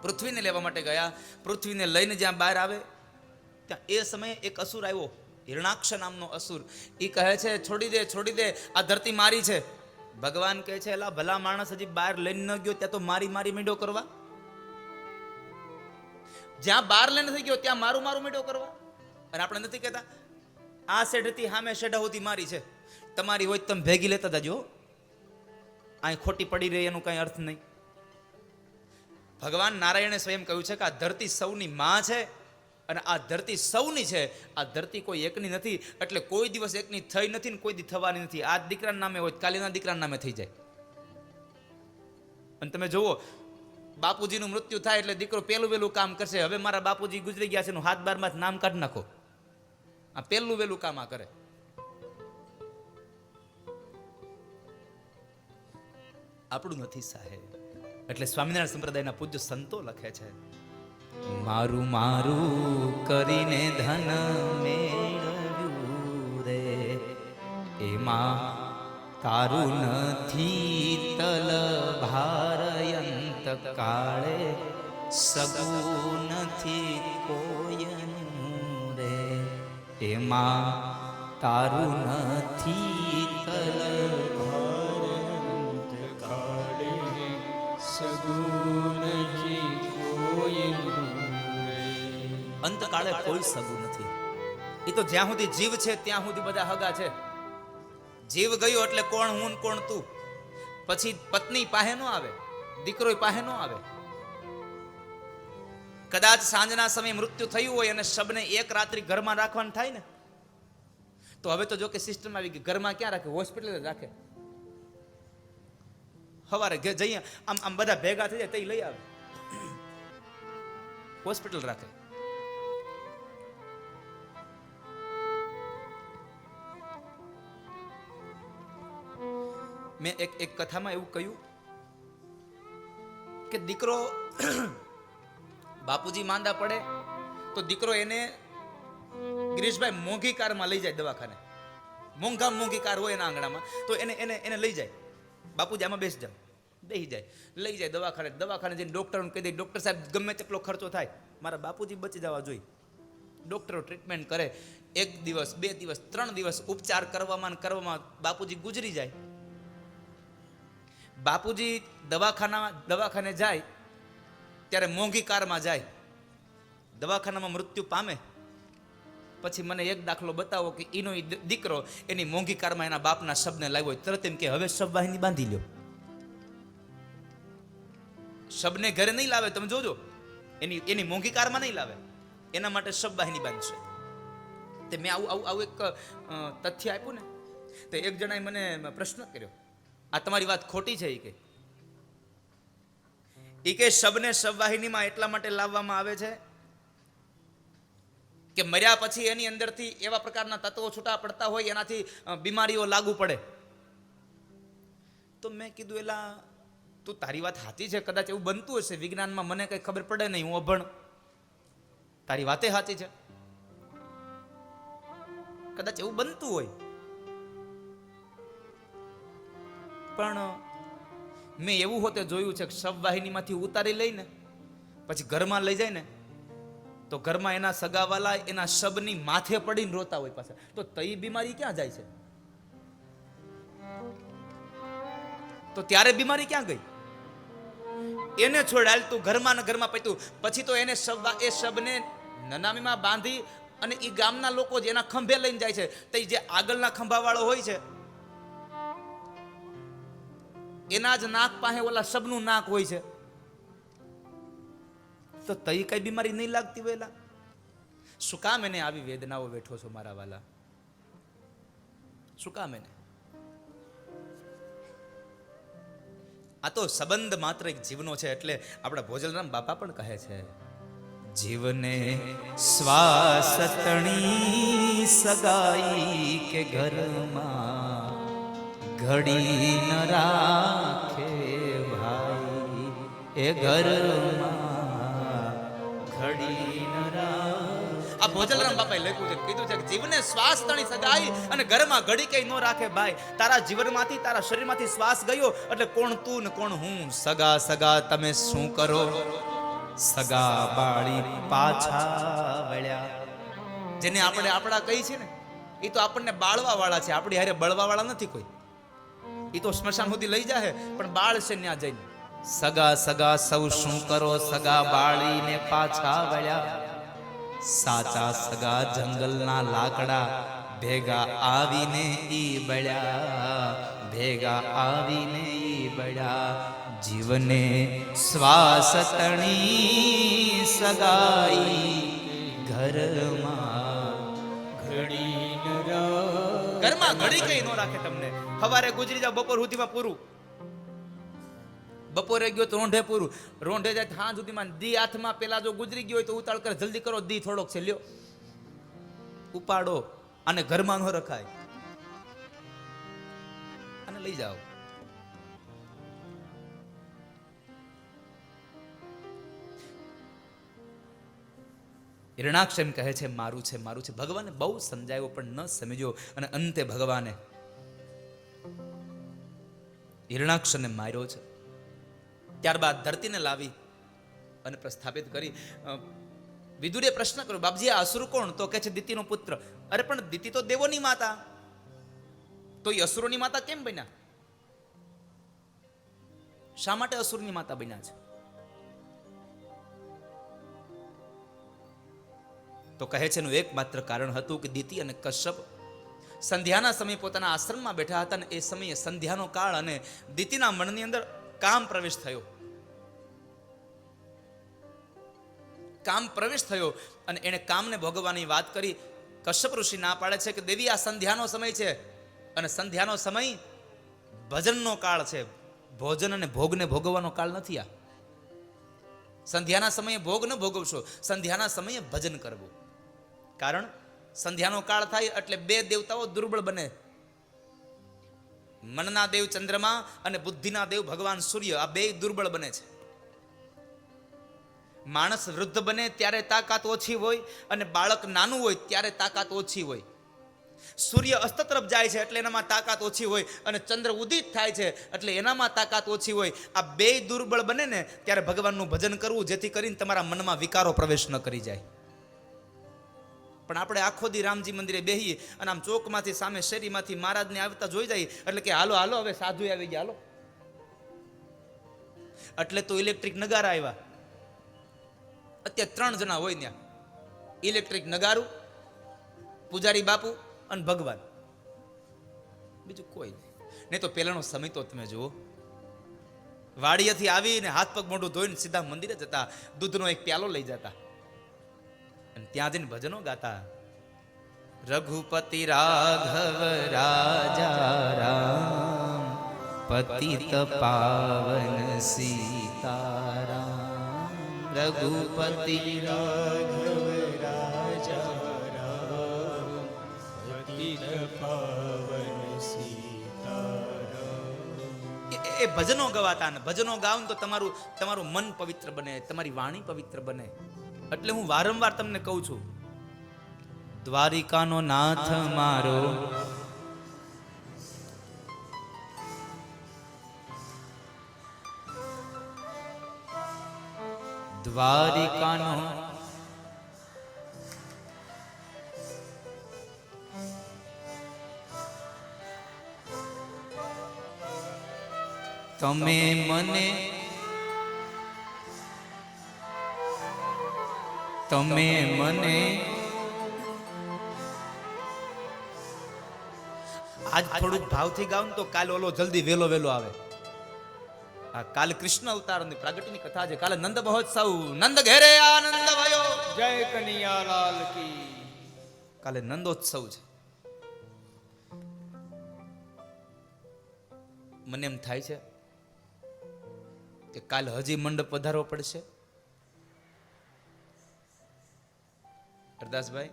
પૃથ્વીને લેવા માટે ગયા. પૃથ્વીને લઈને જ્યાં બહાર આવે ત્યાં એ સમયે એક અસુર આવ્યો, હિરણાક્ષ નામનો અસુર. એ કહે છે છોડી દે, છોડી દે, આ ધરતી મારી છે. ભગવાન કહે છે એલા ભલા માણસ, હજી બહાર લઈને ન ગયો ત્યાં તો મારી મારી મીંડો કરવા. જ્યાં બહાર લઈને થઈ ગયો ત્યાં મારું મારું મીંડો કરવા. અને આપણે નથી કહેતા આ શેઢથી સામે શેઢા સુધી મારી છે, તમારી હોય તમે ભેગી લેતા જજો, અહીં ખોટી પડી રહી એનું કઈ અર્થ નહીં. ભગવાન નારાયણે સ્વયં કહ્યું છે કે આ ધરતી સૌની માં છે અને આ ધરતી સૌની છે. આ ધરતી કોઈ એકની નથી, એટલે કોઈ દિવસ એકની થઈ નથી ને કોઈ દી થવાની નથી. આ દીકરાના નામે હોય કાલીના દીકરાના નામે થઈ જાય. અને તમે જુઓ, બાપુજીનું મૃત્યુ થાય એટલે દીકરો પેલું વેલું કામ કરશે. હવે મારા બાપુજી ગુજરી ગયા છે એનું હાથ બારમાં નામ કાઢી નાખો. આ પેલું વેલું કામ આ કરે. આપણું નથી સાહેબ. એટલે સ્વામિનારાયણ સંપ્રદાયના પૂજ્ય સંતો લખે છે, મારું મારું કરીને ધન મેળવ્યું રે, એમાં તારું નથી તલ ભારયંત કાળે, સગું નથી કોયનું રે, એમાં તારું નથી તલ ભારયંત કાળે, સગું નથી કોઈનું રે. અંતકાળે કોઈ સગું નથી. એ તો જ્યાં સુધી જીવ છે ત્યાં સુધી બધા હગા છે. જીવ ગયો એટલે કોણ હું ને કોણ તું. પછી પત્ની પાસે નો આવે, દીકરો પાસે નો આવે. કદાચ સાંજના સમયે મૃત્યુ થયું હોય અને શબને એક રાત્રિ ઘરમાં રાખવાનું થાય ને, તો હવે તો જો કે સિસ્ટમ આવી ગઈ, ઘરમાં ક્યાં રાખે? હોસ્પિટલ રાખે. સવારે જઈએ આમ આમ બધા ભેગા થઈ જાય તો લઈ આવે, હોસ્પિટલ રાખે. મેં એક કથામાં એવું કહ્યું કે દીકરો બાપુજી માંદા પડે તો દીકરો એને ગિરીશભાઈ મોંઘી કારમાં લઈ જાય દવાખાને. મોંઘી કાર હોય એના આંગણામાં, તો એને લઈ જાય. બાપુજી આમાં બેસી જાય, લઈ જાય દવાખાને જઈને ડૉક્ટરને કહી દે, ડૉક્ટર સાહેબ ગમે તેટલો ખર્ચો થાય મારા બાપુજી બચી જવા જોઈએ. ડૉક્ટરો ટ્રીટમેન્ટ કરે. 1 દિવસ 2 દિવસ 3 દિવસ ઉપચાર કરવામાં બાપુજી ગુજરી જાય. બાપુજી દવાખાને જાય ત્યારે મોંઘી કારમાં જાય, દવાખાનામાં મૃત્યુ પામે. પછી મને એક દાખલો બતાવો કે એનો દીકરો એની મોંઘી કારમાં એના બાપના શબને લાવ્યો હોય, તરત એમ કે હવે શબ વાહિની બાંધી લ્યો. શબને ઘરે નહીં લાવે, તમે જોજો, એની મોંઘી કારમાં નહીં લાવે, એના માટે શબ વાહિની બાંધશે. તે મેં આવું એક તથ્ય આપ્યું ને, તો એક જણાએ મને પ્રશ્ન કર્યો, આ તમારી વાત ખોટી છે? એ કે શબને શબ વાહિનીમાં એટલા માટે લાવવામાં આવે છે કે મર્યા પછી એની અંદરથી એવા પ્રકારના તત્વો છૂટા પડતા હોય, એનાથી બીમારીઓ લાગુ પડે. તો મેં કીધું, એલા તું તારી વાત સાચી છે, કદાચ એવું બનતું હશે, વિજ્ઞાનમાં મને કઈ ખબર પડે નહીં, હું અભણ, તારી વાતે સાચી છે, કદાચ એવું બનતું હોય. પણ મેં એવું હોતે જોયું છે કે શબ વાહિનીમાંથી ઉતારી લઈને પછી ઘરમાં લઈ જાય ને, તો ઘરમાં એના સગાવાલા એના શબની માથે પડીને રોતા હોય પાછા. તો તઈ બીમારી ક્યાં જાય છે? તો ત્યારે બીમારી ક્યાં ગઈ? એને છોડ, હાલ તું ઘરમાં ને ઘરમાં પત્યું. પછી તો એને એ શબને નનામીમાં બાંધી અને એ ગામના લોકો જ એના ખંભે લઈને જાય છે. તો જે આગળના ખંભાવાળો હોય છે એના જ નાક પાસે ઓલા શબનું નાક હોય છે. તો તઈ કઈ બીમારી નહીં લાગતી વેલા? શું કામ એને આવી વેદનાઓ વેઠો છો મારા વાલા? શું કામ એને? આ તો સંબંધ માત્ર એક જીવનો છે. એટલે આપણા ભોજલરામ બાપા પણ કહે છે, જીવને શ્વાસ તણી સગાઈ કે ઘરમાં ઘડી ન રાખે ભાઈ, એ ઘરમાં ઘડી ન રાખે. આ ભોજલરામ બાપાએ લખ્યું છે, કીધું છે કે જીવને શ્વાસ તણી સગાઈ અને ઘરમાં ઘડી કઈ ન રાખે ભાઈ. તારા જીવનમાંથી, તારા શરીરમાંથી શ્વાસ ગયો એટલે કોણ તું ને કોણ હું. સગા સગા તમે શું કરો, સગા બાળી પાછા વળ્યા. જેને આપણે આપણા કહી છે ને, એ તો આપણને બાળવા વાળા છે, આપણી હારે બળવા વાળા નથી કોઈ. એ તો સ્મશાન સુધી લઈ જાય પણ બાળ છે ત્યાં જઈને. સગા સગા સૌ શું કરો, સગા બાળીને પાછા વળ્યા. સાચા સગા જંગલના લાકડા ભેગા આવીને ઈ બળ્યા, ભેગા આવીને ઈ બળ્યા. જીવને શ્વાસ તણી સગાઈ ઘરમાં ઘડી ન ઘરમાં ઘડી કઈ ન રાખે તમને. સવારે ગુજરી જાવ, બપોર સુધીમાં પૂરું. બપોરે ગયો તો રોંઢે પૂરું, રોંઢે જાય સાંજ સુધીમાં. દી હાથમાં પેલા જો ગુજરી ગયો હોય તો ઉતાળ કરે, જલ્દી કરો, દી થોડોક છે, લ્યો ઉપાડો, અને ઘરમાં ન રખાય, અને લઈ જાઓ. હિરણાક્ષ એમ કહે છે, મારું છે, મારું છે. ભગવાને બહુ સમજાવ્યો પણ ન સમજ્યો, અને અંતે ભગવાને હિરણાક્ષને માર્યો છે. ત્યારબાદ ધરતીને લાવી અને પ્રસ્થાપિત કરી. વિદુરે પ્રશ્ન કર્યો, બાપજી આ અસુર કોણ? તો કે છે દિતિનો પુત્ર. અરે પણ દિતિ તો દેવોની માતા, તો એ અસુરોની માતા કેમ બન્યા? શા માટે અસુરની માતા બન્યા છે? તો કહે છે એનું એકમાત્ર કારણ હતું કે દિતિ અને કશ્યપ સંધ્યાના સમયે પોતાના આશ્રમમાં બેઠા હતા, અને એ સમયે સંધ્યાનો કાળ, અને દિતિના મનની અંદર કામ પ્રવેશ થયો. કામ પ્રવેશ થયો અને એને કામને ભોગવવાની વાત કરી. કશ્યપ ઋષિ ના પાડે છે કે દેવી આ સંધ્યાનો સમય છે, અને સંધ્યાનો સમય ભજનનો કાળ છે, ભોજન અને ભોગને ભોગવવાનો કાળ નથી. આ સંધ્યાના સમયે ભોગ ન ભોગવશો, સંધ્યાના સમયે ભજન કરવું. કારણ સંધ્યાનો કાળ થાય એટલે બે દેવતાઓ દુર્બળ બને. મનના દેવ ચંદ્રમા અને બુદ્ધિના દેવ ભગવાન સૂર્ય, આ બે દુર્બળ બને છે. માણસ વૃદ્ધ બને ત્યારે તાકાત ઓછી હોય, અને બાળક નાનું હોય ત્યારે તાકાત ઓછી હોય. સૂર્ય અસ્ત તરફ જાય છે એટલે એનામાં તાકાત ઓછી હોય, અને ચંદ્ર ઉદિત થાય છે એટલે એનામાં તાકાત ઓછી હોય. આ બે દુર્બળ બને ને ત્યારે ભગવાનનું ભજન કરવું, જેથી કરીને તમારા મનમાં વિકારો પ્રવેશ ન કરી જાય. પણ આપણે આખો દી રામજી મંદિરે બેહીએ અને આમ ચોકમાંથી સામે શેરીમાંથી મહારાજને આવતા જોઈ જાય એટલે કે હાલો હાલો હવે સાધુ આવી ગયા, હાલો. એટલે તો ઇલેક્ટ્રિક નગારા આવ્યા. અત્યારે 3 જણા હોય ત્યાં, ઇલેક્ટ્રિક નગારું, પૂજારી બાપુ અને ભગવાન, બીજું કોઈ નહીં. તો પહેલાનો સમય તો તમે જુઓ, વાડીએથી આવીને હાથ પગ મોઢું ધોઈને સીધા મંદિરે જતા, દૂધનો એક પ્યાલો લઈ જતા અને ત્યાં જઈને ભજનો ગાતા. રઘુપતિ રાઘવ રાજા રામ, પતિત પાવન સીતારામ. રઘુપતિ રાઘવ રાજા રામ, પતિત પાવન સીતારામ. એ ભજનો ગવાતા ને ભજનો ગાવ તો તમારું મન પવિત્ર બને, તમારી વાણી પવિત્ર બને. એટલે હું વારંવાર તમને કહું છું, દ્વારિકાનો નાથ મારો દ્વારિકાનો તમે મને આજ થોડુંક ભાવથી ગાવ તો કાલે ઓલો જલ્દી વેલો આવે. આ કાલે કૃષ્ણ અવતારની પ્રાગટ્યની કથા છે. કાલે નંદ મહોત્સવ, નંદ ઘેરે આનંદ ભયો, જય કનૈયાલાલ કી. કાલે નંદોત્સવ છે. મને એમ થાય છે કે કાલે હજી મંડપ વધારવો પડશે. હરદાસભાઈ,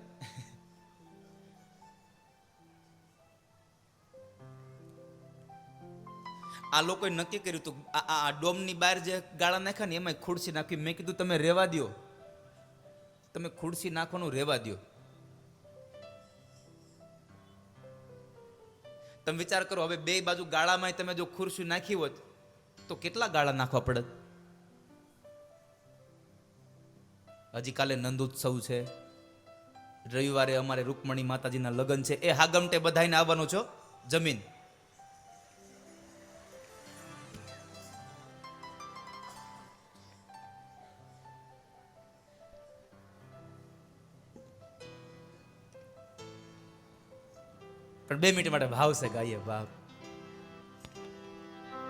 આ લોકોએ નક્કી કર્યું હતું, આ ડોમની બહાર જે ગાળા નાખ્યા ને એમાં ખુરશી નાખી. મેં કીધું તમે રહેવા દો, તમે ખુરશી નાખવાનું રહેવા દો. તમે વિચાર કરો, હવે બે બાજુ ગાળામાં તમે જો ખુરશી નાખી હોત તો કેટલા ગાળા નાખવા પડત. હજી કાલે નંદોત્સવ છે, રવિવારે અમારે રૂકમણી માતાજીના લગ્ન છે. એ હાગમટે બધાઈને આવવાનું છો જમીન. પણ 2 મિનિટ માટે ભાવ છે, ગાઈએ ભાવ.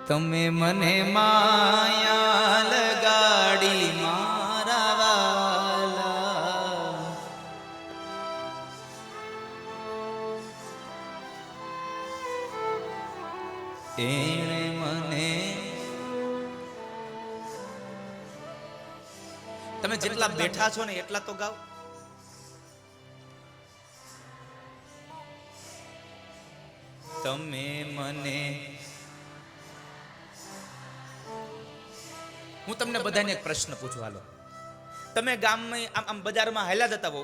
તમે મને માયા લગાડી મારા વાલા, એણે મને. તમે જેટલા બેઠા છો ને એટલા તો ગાઓ. તમે મને, હું તમને બધાને એક પ્રશ્ન પૂછું. હાલો, તમે ગામમાં આમ બજારમાં હાલ્યા જતા હો,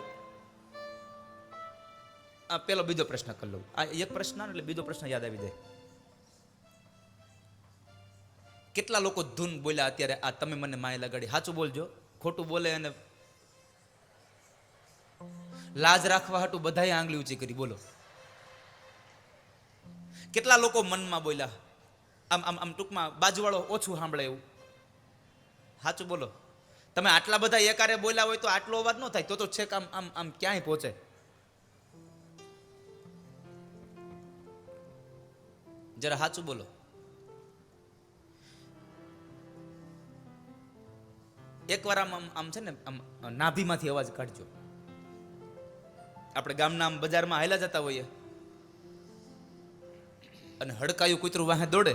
આ પેલો બીજો પ્રશ્ન કરી લઉં. આ એક પ્રશ્ન એટલે બીજો પ્રશ્ન યાદ આવી જાય. કેટલા લોકો ધૂન બોલ્યા અત્યારે? આ તમે મને માય લગાડી. સાચું બોલજો, ખોટું બોલે અને લાજ રાખવા હાટું બધાએ આંગળી ઊંચી કરી. બોલો, કેટલા લોકો મનમાં બોલ્યા? આમ આમ આમ ટૂંકમાં બાજુવાળો ઓછું સાંભળે એવું. સાચું બોલો. તમે આટલા બધા એકારે બોલ્યા હોય તો આટલો અવાજ ન થાય, તો છેક આમ આમ આમ ક્યાંય પહોંચે. જરા સાચું બોલો. એકવાર આમ આમ છે ને, આમ નાભીમાંથી અવાજ કાઢજો. આપણે ગામના આમ બજારમાં હાલ્યા જતા હોઈએ અને હડકાયું કૂતરું વાહે દોડે,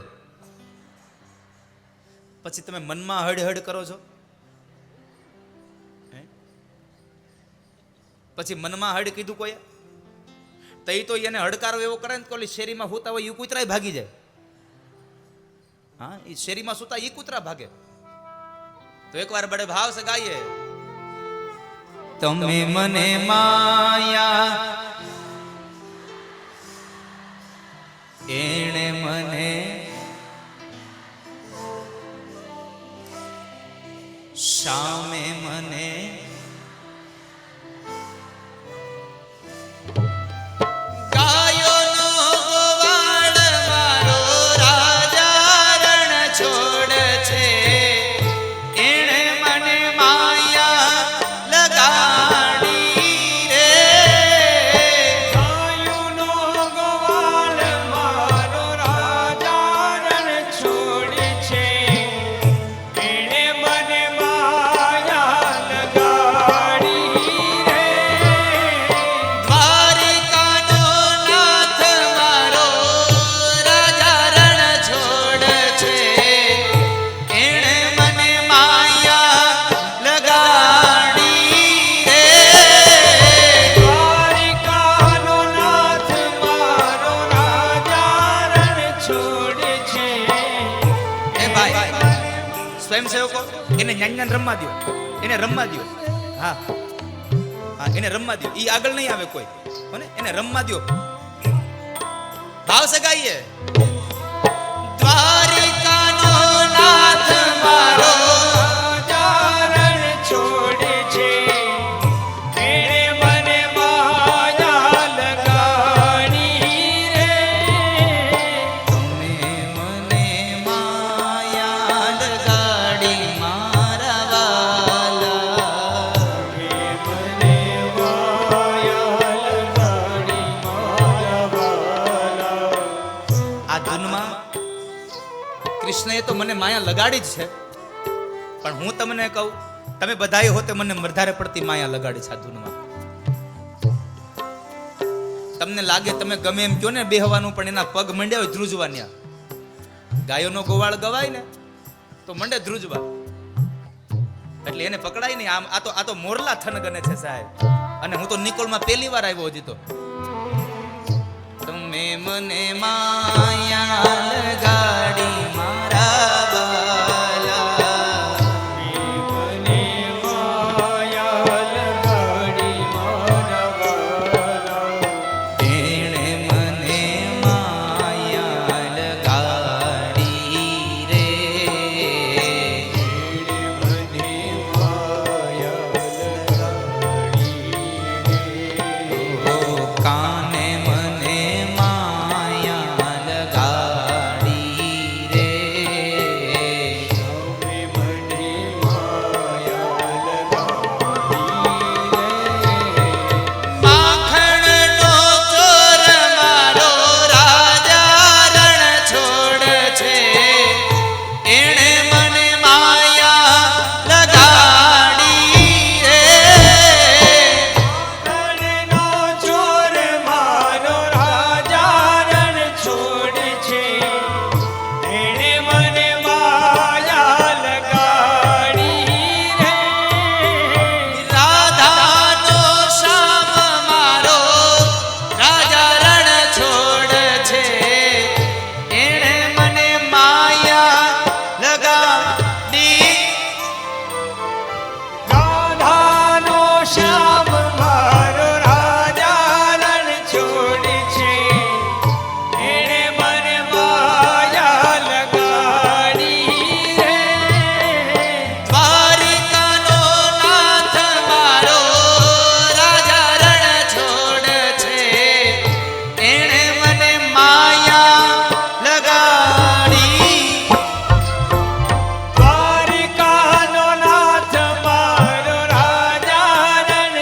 પછી તમે મનમાં હડ હડ કરો છો. પછી મનમાં હડ કીધું કોઈ તો એને હડકારો એવો કરે ને કે ઓલી શેરીમાં સૂતા હોય એ કૂતરા ભાગી જાય. હા, એ શેરીમાં સૂતા એ કૂતરા ભાગે. તો એકવાર બડે ભાવ સે ગાઈએ. તમે મને માયા, એણે મને સામે મને ગાયોનો ગોવાળ મારો રાજા રણ છોડ છે, એણે મને માયા લગાડી રે. ગાયોનો ગોવાળ મારો રાજા રણ છોડ છે, ન્યાન્યાને રમવા દ્યો, એને રમવા દ્યો. હા હા, એને રમવા દ્યો. ઈ આગળ નહીં આવે કોઈ, કોને એને રમવા દ્યો. ભાવ સગાઈએ દ્વારિકાનો નાથ મારો જારણ છોડે છે એણે મને માયા લગાડી રે. તમે મને માયા લગાડી મારા વાલા. મને માયા લગાડી મારા વાલા. આ ધૂનમાં કૃષ્ણએ તો મને માયા લગાડી જ છે, પણ હું તમને કહું, તમે બધાએ હોતે મને વધારે પડતી માયા લગાડી છે આ ધૂનમાં. તમને લાગે તમે ગમે એમ કયો ને બેહવાનું, પણ એના પગ મંડ્યા હોય ધ્રુજવાન્યા. ગાયોનો ગોવાળ ગવાય ને તો મંડે ધ્રુજવા, એટલે એને પકડાય નહીં. આમ આ તો મોરલા થન ગને છે સાહેબ. અને હું તો નિકોલમાં પહેલી વાર આવ્યો હજી તો. તમે મને માયા લગાડી મારા વાલા. મને માયા લગાડી મારા વાલા. તેણે મને માયા લગાડી રે. મને માયા લગાડી રે. ઓ કાને મને માયા લગાડી રે. તમે મને માયા લગાડી રે. માખણનો ચોર મારો રાજા રણ છોડ છે, એણે મને માયા લગાડી રે. રણનો ચોર મારો રાજા રણ છોડ છે એણે મને માયા લગાડી રે. રાધાનો શ્યામ મારો રાજા રણ છોડ છે, એણે મને માયા લગાડી. રાધાનો શ્યામ મારો રાજા રણ છોડ છે એણે મને માયા લગાડી રે. દ્વારિકાનો નાથ મારો રાજા રણ છોડ છે, એણે મને માયા લગાડી. દ્વારિકાનો નાથ મારો રાજા રણ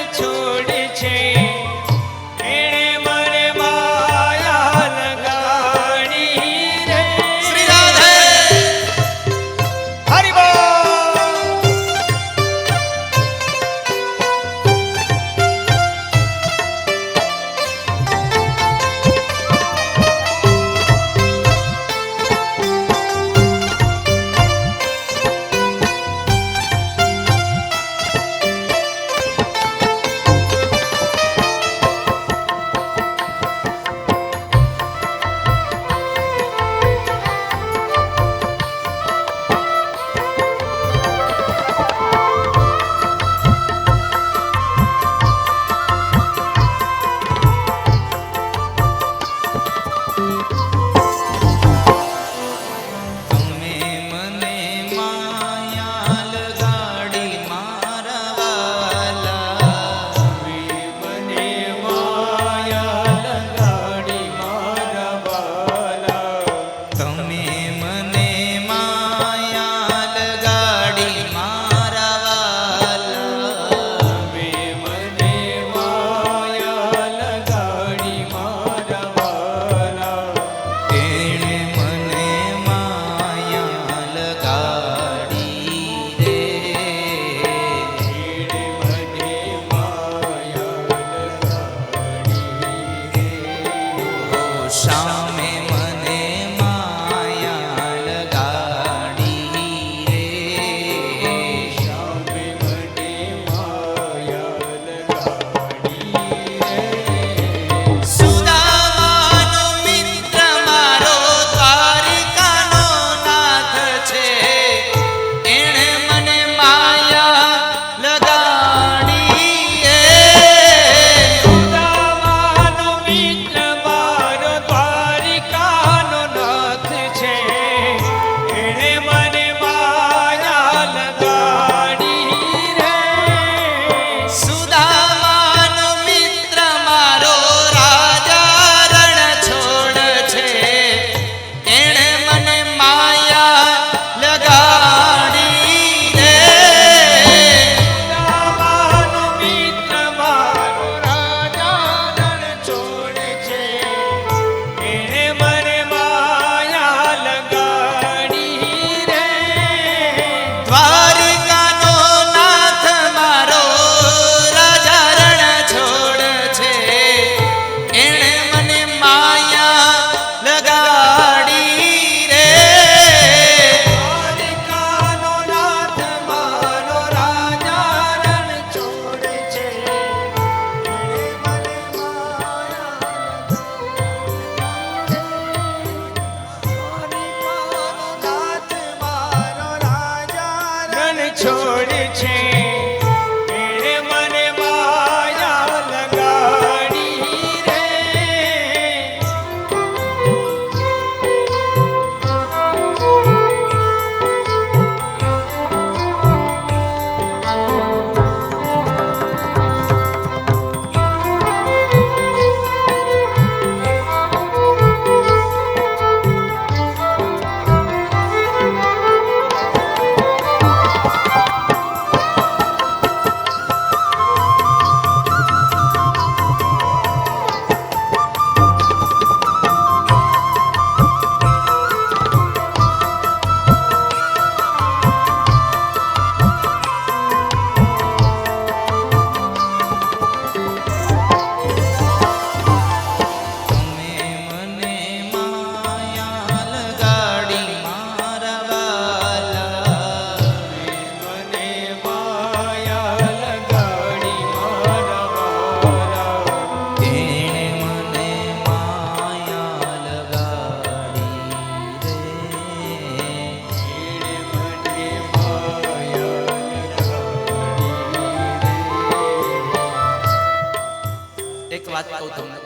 વાત કહું તમને.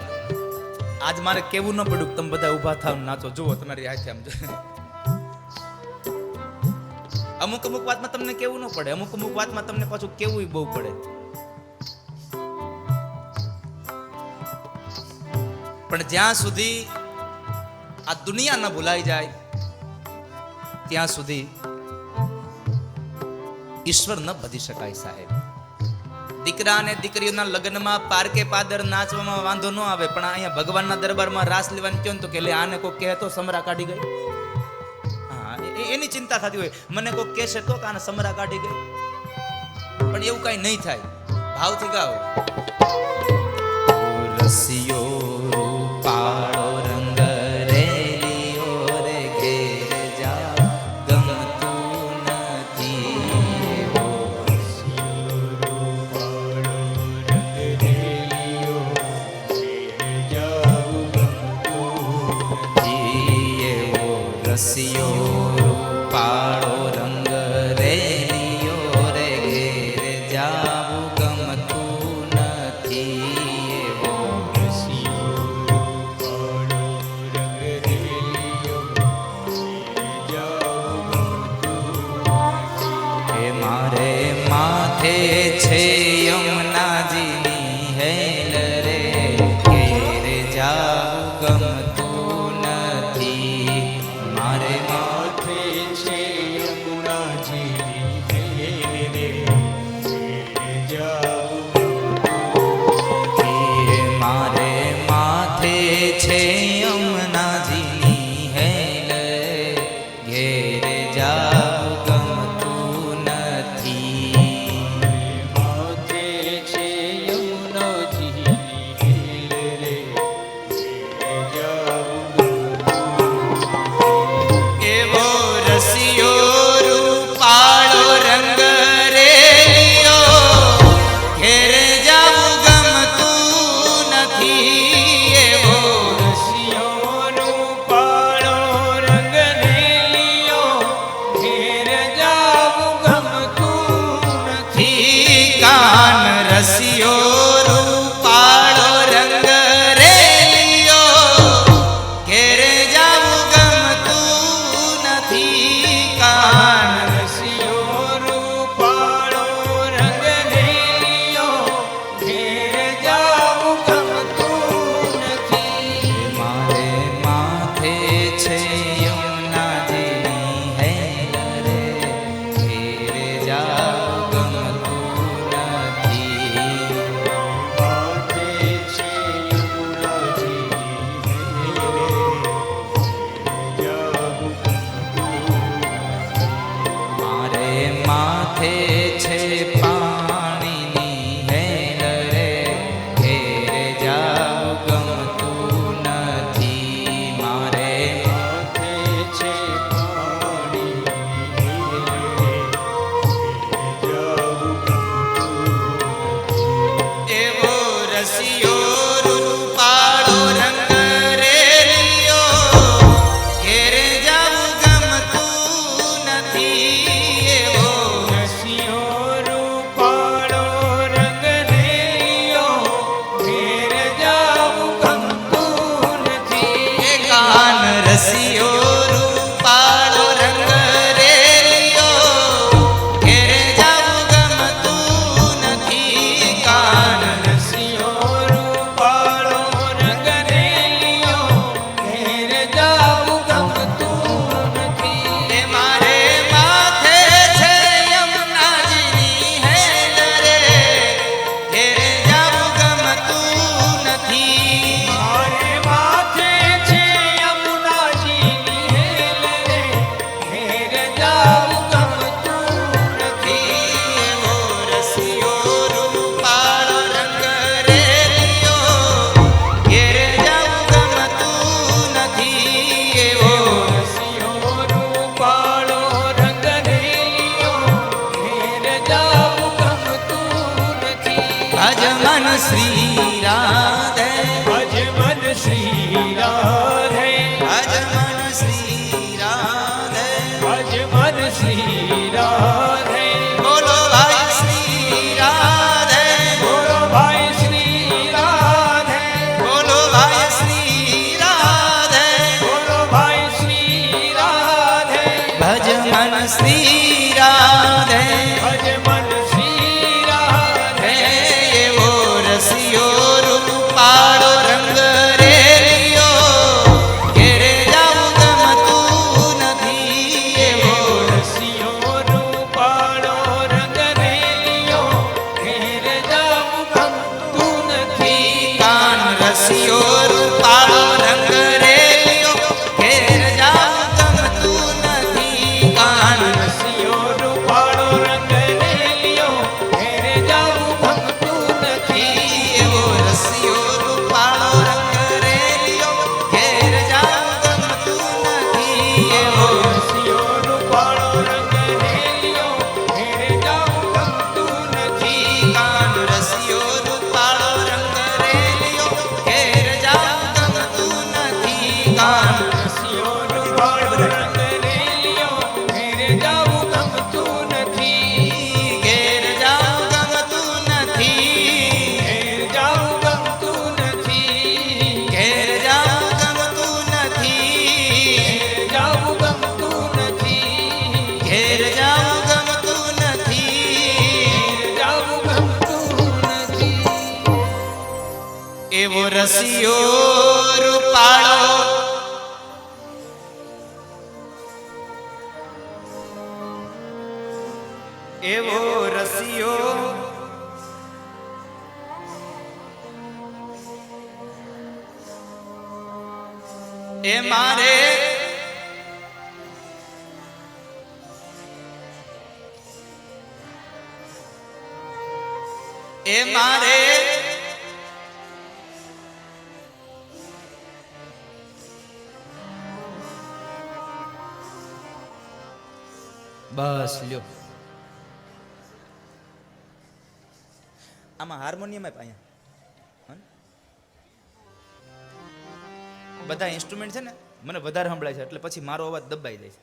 આજ મારે કેવું ન પડ્યું કે તમે બધા ઊભા થાવ નાચો. જુઓ તમારી હાથે આમ અમુક અમુક વાતમાં તમને કેવું ન પડે, અમુક અમુક વાતમાં તમને પાછું કેવું બહુ પડે. પણ જ્યાં સુધી આ દુનિયા ન ભૂલાઈ જાય ત્યાં સુધી ઈશ્વર ન ભજી શકાય સાહેબ. દીકરા અને દીકરીઓના લગ્નમાં પારકે પાદર નાચવામાં વાંધો ન આવે, પણ અહીંયા ભગવાનના દરબારમાં રાસ લેવાની કહો તો કે લે આને કોઈ કહે તો સમરા કાઢી ગઈ. હા, એની ચિંતા થતી હોય. મને કોઈ કહેશે તો કે આને સમરા કાઢી ગઈ, પણ એવું કઈ નહીં થાય. ભાવથી ગાઓ. રસિયો પાળો રંગ રેલિયો રે ઘેર જા ગમતું નથી. રસિયો પાળો રંગ રેલિયો રે ઘેર જાવું ગમતું નથી. મારે માથે છે યમુનાજીની હેલ રે ઘેર જાવું ગમતું નથી. મારે માથે છે યમુનાજીની હેલ રે મારે માથે છે યમુનાજીની હેલ ઘેર જાવું ગમતું નથી. માથે છે યમુનાજીની હેલ રે એવો રસિયો રૂપાળો રંગ રેલિયો ઘેર જાવું ગમતું નથી. એવો રસિયોનું પાળો રંગ રેલિયો ઘેર જાવું ગમતું નથી. કાન રસિયો રૂપાળો રંગ રેલિયો ઘેર જાવું ગમતું નથી. કાન રસિયોનું પાળો રંગ રેલિયો ઘેર જાવું ગમતું નથી. મારે માથે છે યમુનાજીની હેલ રે ઘેર જાવું ગમતું નથી. માથે છે યમુનાજીની હેલ રે જાવું મારે માથે છે પાણીની હેલ રે ઘેર જાવું ગમતું નથી. મારે માથે છે પાણીની હેલ રે જાવું એવો રસિયો રૂપાળો રંગ રેલિયો ઘેર જાવું ગમતું નથી. એવો રસિયોનું પાળો રંગ રેલિયો ઘેર જાવું ગમતું નથી. કાન રસિયો રૂપાળો રંગ રેલિયો ઘેર જાવું ગમતું નથી. કાન રસિયોનું પાળો રંગ રેલિયો ઘેર જાવું ગમતું નથી. એ મારે માથે છે યમુનાજીની હેલ રે ઘેર જાવું ગમતું નથી. મારે માથે છે યમુનાજીની હેલ રે ઘેર જાવું ગમતું નથી. એવો રસિયો રૂપાળો રંગ રેલિયો ઘેર જાવું ગમતું નથી. એવો રસિયોનું પાળો રંગ રેલિયો ઘેર જાવું ગમતું નથી. ભજમન શ્રી રાધે ભજમન શ્રી રાધે ભજમન શ્રી રાધે ભજમન શ્રી રાધે બોલો ભાઈ શ્રી રાધે બોલો ભાઈ શ્રી રાધે એવો રસિયો રૂપાળો એવો રસિયો એ મારે એ મારે બસ લ્યો આમાં હાર્મોનિયમ પાયા બધા ઇન્સ્ટ્રુમેન્ટ છે ને મને વધારે સંભળાય છે એટલે પછી મારો અવાજ દબાઈ જાય છે.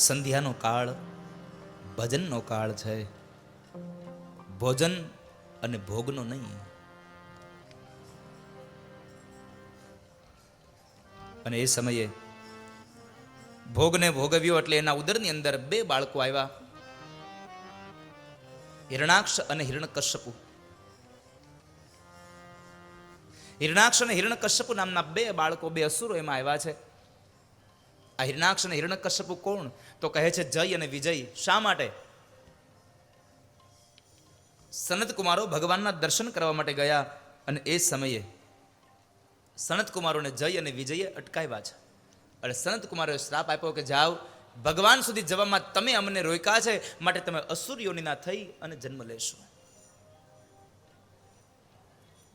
સંધ્યાનો કાળ ભજનનો કાળ છે, ભોજન અને ભોગનો નહીં. અને એ સમયે ભોગને ભોગવ્યો એટલે એના ઉદરની અંદર બે બાળકો આવ્યા, હિરણાક્ષ અને હિરણ્યકશ્યપુ. હિરણાક્ષ અને હિરણ્યકશ્યપુ નામના બે બાળકો, બે અસુરો એમાં આવ્યા છે. આ હિરણાક્ષ અને હિરણ્યકશ્યપુ કોણ? તો કહે છે જય અને વિજય. શા માટે? સનત કુમારો ભગવાનના દર્શન કરવા માટે ગયા અને એ સમયે સનત કુમારોને જય અને વિજયે અટકાવ્યા છે. અને સનત કુમારોએ શ્રાપ આપ્યો કે જાઓ, ભગવાન સુધી જવામાં તમે અમને રોક્યા છે, માટે તમે અસુર યોનિના થઈ અને જન્મ લેશો.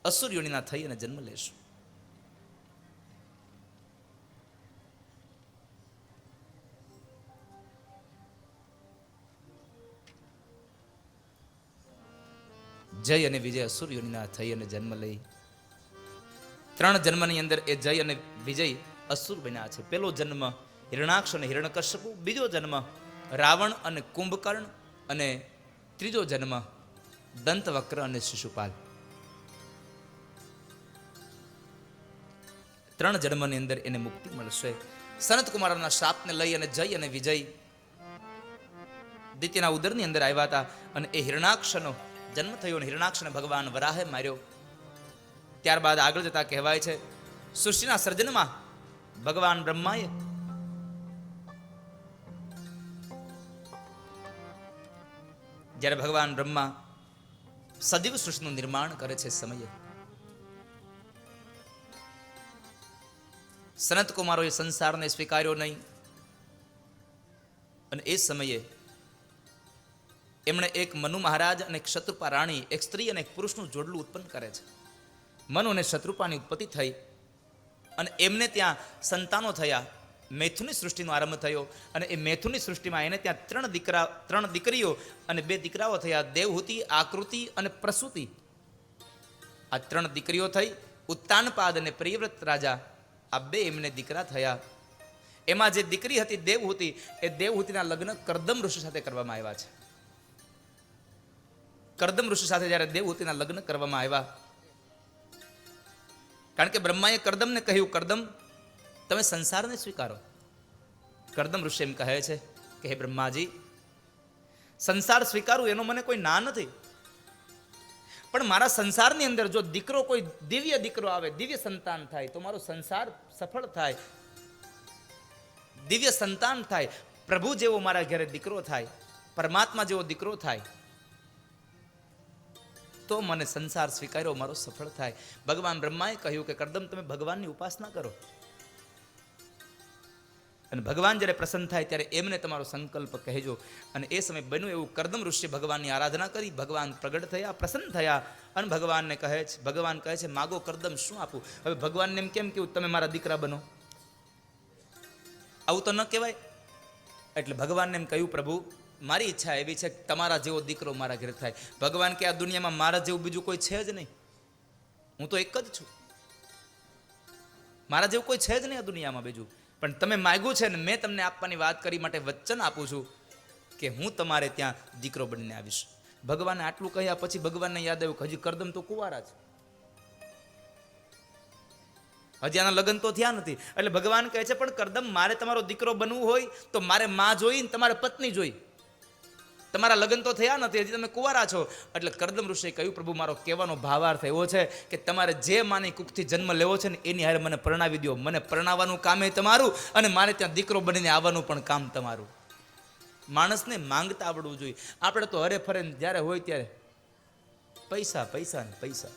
અસુર યોનિના થઈ અને જન્મ લેશો. જય અને વિજય અસુર યોનિના થઈ અને જન્મ લઈ 3 જન્મની અંદર એ જય અને વિજય અસુર બન્યા છે. પેલો જન્મ હિરણાક્ષ અને હિરણ્યકશ્યપુ, બીજો જન્મ રાવણ અને કુંભકર્ણ, અને ત્રીજો જન્મ દંતવક્ર અને શિશુપાલ. 3 જન્મની અંદર એને મુક્તિ મળશે. સનત કુમારના શ્રાપને લઈ અને જય અને વિજય દિત્યના ઉદરની અંદર આવ્યા હતા. અને એ હિરણાક્ષનો જન્મ થયો અને હિરણાક્ષને ભગવાન વરાહે માર્યો. ત્યારબાદ આગળ જતા કહેવાય છે સૃષ્ટિના સર્જનમાં ભગવાન બ્રહ્માએ જ્યારે ભગવાન બ્રહ્મા સજીવ સૃષ્ટિનું નિર્માણ કરે છે સમયે સનત કુમારોએ સંસારને સ્વીકાર્યો નહીં. અને એ સમયે એમણે એક મનુ મહારાજ અને એક શત્રુપા રાણી, એક સ્ત્રી અને એક પુરુષનું જોડલું ઉત્પન્ન કરે છે. મનુ અને શત્રુપાની ઉત્પત્તિ થઈ અને એમને ત્યાં સંતાનો થયા. મૈથુની સૃષ્ટિનો આરંભ થયો અને એ મૈથુની સૃષ્ટિમાં એને ત્યાં 3 દીકરીઓ અને 2 દીકરાઓ થયા, દેવહૂતિ, આકૃતિ અને પ્રસૂતિ. આ 3 દીકરીઓ થઈ. ઉત્તાનપાદ અને પ્રિયવ્રત રાજા, આ 2 એમને દીકરા થયા. એમાં જે દીકરી હતી દેવહૂતિ, એ દેવહૂતિના લગ્ન કરદમ ઋષિ સાથે કરવામાં આવ્યા છે. કરદમ ઋષિ સાથે જ્યારે દેવહૂતિના લગ્ન કરવામાં આવ્યા, કારણ કે બ્રહ્માએ કરદમને કહ્યું, કરદમ તમે સંસારને સ્વીકારો. કરદમ ઋષિ એમ કહે છે કે હે બ્રહ્માજી, સંસાર સ્વીકારું એનો મને કોઈ ના નથી, પણ મારા સંસારની અંદર જો દીકરો, કોઈ દિવ્ય દીકરો આવે, દિવ્ય સંતાન થાય તો મારો સંસાર સફળ થાય, દિવ્ય સંતાન થાય, પ્રભુ જેવો મારા ઘરે દીકરો થાય, પરમાત્મા જેવો દીકરો થાય, તો મને સંસાર સ્વીકાર્યો મારો સફળ થાય. ભગવાન બ્રહ્માએ કહ્યું કે કરદમ તમે ભગવાનની ઉપાસના કરો. અને ભગવાન જ્યારે પ્રસન્ન થાય ત્યારે એમને તમારો સંકલ્પ કહેજો. અને એ સમય બન્યું એવું. કરદમ ઋષિએ ભગવાનની આરાધના કરી, ભગવાન પ્રગટ થયા, પ્રસન્ન થયા અને ભગવાન કહે છે માગો કરદમ, શું આપું? હવે ભગવાનને એમ કેમ કેવું તમે મારા દીકરા બનો? આવું તો ન કહેવાય. એટલે ભગવાનને એમ કહ્યું, પ્રભુ મારી ઈચ્છા એવી છે કે તમારા જેવો દીકરો મારા ઘરે થાય. ભગવાન કે આ દુનિયામાં મારા જેવું બીજું કોઈ છે જ નહીં, હું તો એક જ છું, મારા જેવું કોઈ છે જ નહીં આ દુનિયામાં બીજું. પણ તમે માગ્યું છે ને મેં તમને આપવાની વાત કરી માટે વચન આપું છું કે હું તમારે ત્યાં દીકરો બનીને આવીશ. ભગવાને આટલું કહ્યા પછી ભગવાનને યાદ આવ્યું કે હજી કરદમ તો કુંવારા છે. હજી આના લગ્ન તો થયા નથી. એટલે ભગવાન કહે છે પણ કરદમ મારે તમારો દીકરો બનવું હોય તો મારે માં જોઈ ને તમારે પત્ની જોઈ. તમારા લગ્ન તો થયા નથી, હજી તમે કુંવારા છો. એટલે કરદમ ઋષિએ કહ્યું પ્રભુ મારો કહેવાનો ભાવાર્થ એવો છે કે તમારે જે માની કુખથી જન્મ લેવો છે ને એની હારે મને પરણાવી દો. મને પરણાવવાનું કામ એ તમારું અને મારે ત્યાં દીકરો બનીને આવવાનું પણ કામ તમારું. માણસને માંગતા આવડવું જોઈએ. આપણે તો હરે ફરે જ્યારે હોય ત્યારે પૈસા પૈસા ને પૈસા.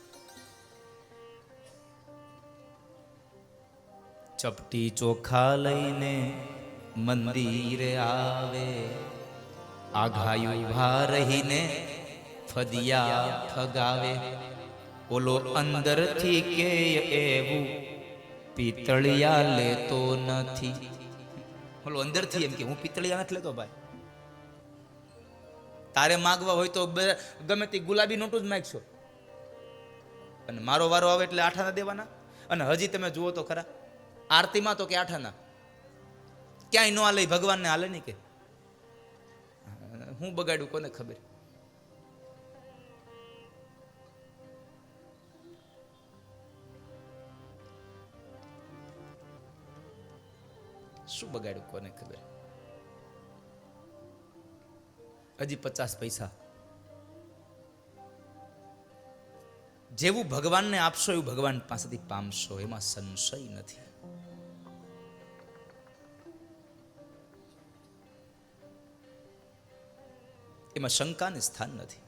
ચપટી ચોખા લઈને મંદિરે આવે, આઘાયું ઉભા રહીને ફદિયા ફગાવે. ઓલો અંદરથી કે એવું પિતળિયા લેતો નથી. ઓલો અંદરથી એમ કે હું પિતળિયા નથી લેતો ભાઈ. તારે માગવા હોય તો ગમે તે ગુલાબી નોટું જ માગશો અને મારો વારો આવે એટલે આઠાના દેવાના. અને હજી તમે જુઓ તો ખરા આરતીમાં તો કે આઠાના ક્યાંય ન હાલે, ભગવાનને હાલે નહીં કે હું બગાડ્યું કોને ખબર. શું બગાડ્યું કોને ખબર. હજી 50 પૈસા જેવું ભગવાનને આપશો એવું ભગવાન પાસેથી પામશો, એમાં સંશય નથી. એમાં શંકાને સ્થાન નથી.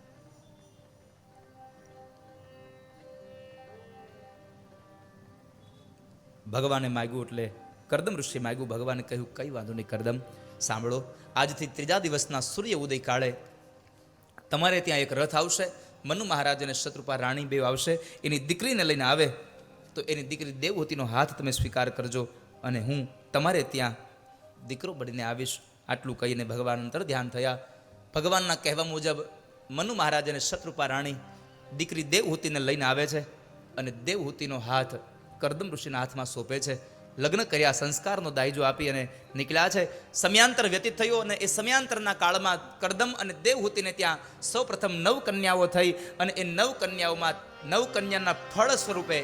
ભગવાને માગ્યું એટલે કરદમ ઋષિએ માગ્યું. ભગવાને કહ્યું કઈ વાંધો નહીં કરદમ, સાંભળો આજથી ત્રીજા દિવસના સૂર્ય ઉદય કાળે તમારે ત્યાં એક રથ આવશે. મનુ મહારાજ અને શત્રુપા રાણી બે આવશે. એની દીકરીને લઈને આવે તો એની દીકરી દેવહૂતિનો હાથ તમે સ્વીકાર કરજો અને હું તમારે ત્યાં દીકરો બનીને આવીશ. આટલું કહીને ભગવાન અંતર ધ્યાન થયા. ભગવાનના કહેવા મુજબ મનુ મહારાજ અને શત્રુપા રાણી દીકરી દેવહૂતિને લઈને આવે છે અને દેવહૂતિનો હાથ કરદમ ઋષિના હાથમાં સોંપે છે. લગ્ન કર્યા, સંસ્કારનો દાયજો આપી અને નીકળ્યા છે. સમયાંતર વ્યતીત થયો અને એ સમયાંતરના કાળમાં કરદમ અને દેવહૂતિને ત્યાં સૌ પ્રથમ 9 કન્યાઓ થઈ અને એ 9 કન્યાઓમાં 9 કન્યાના ફળ સ્વરૂપે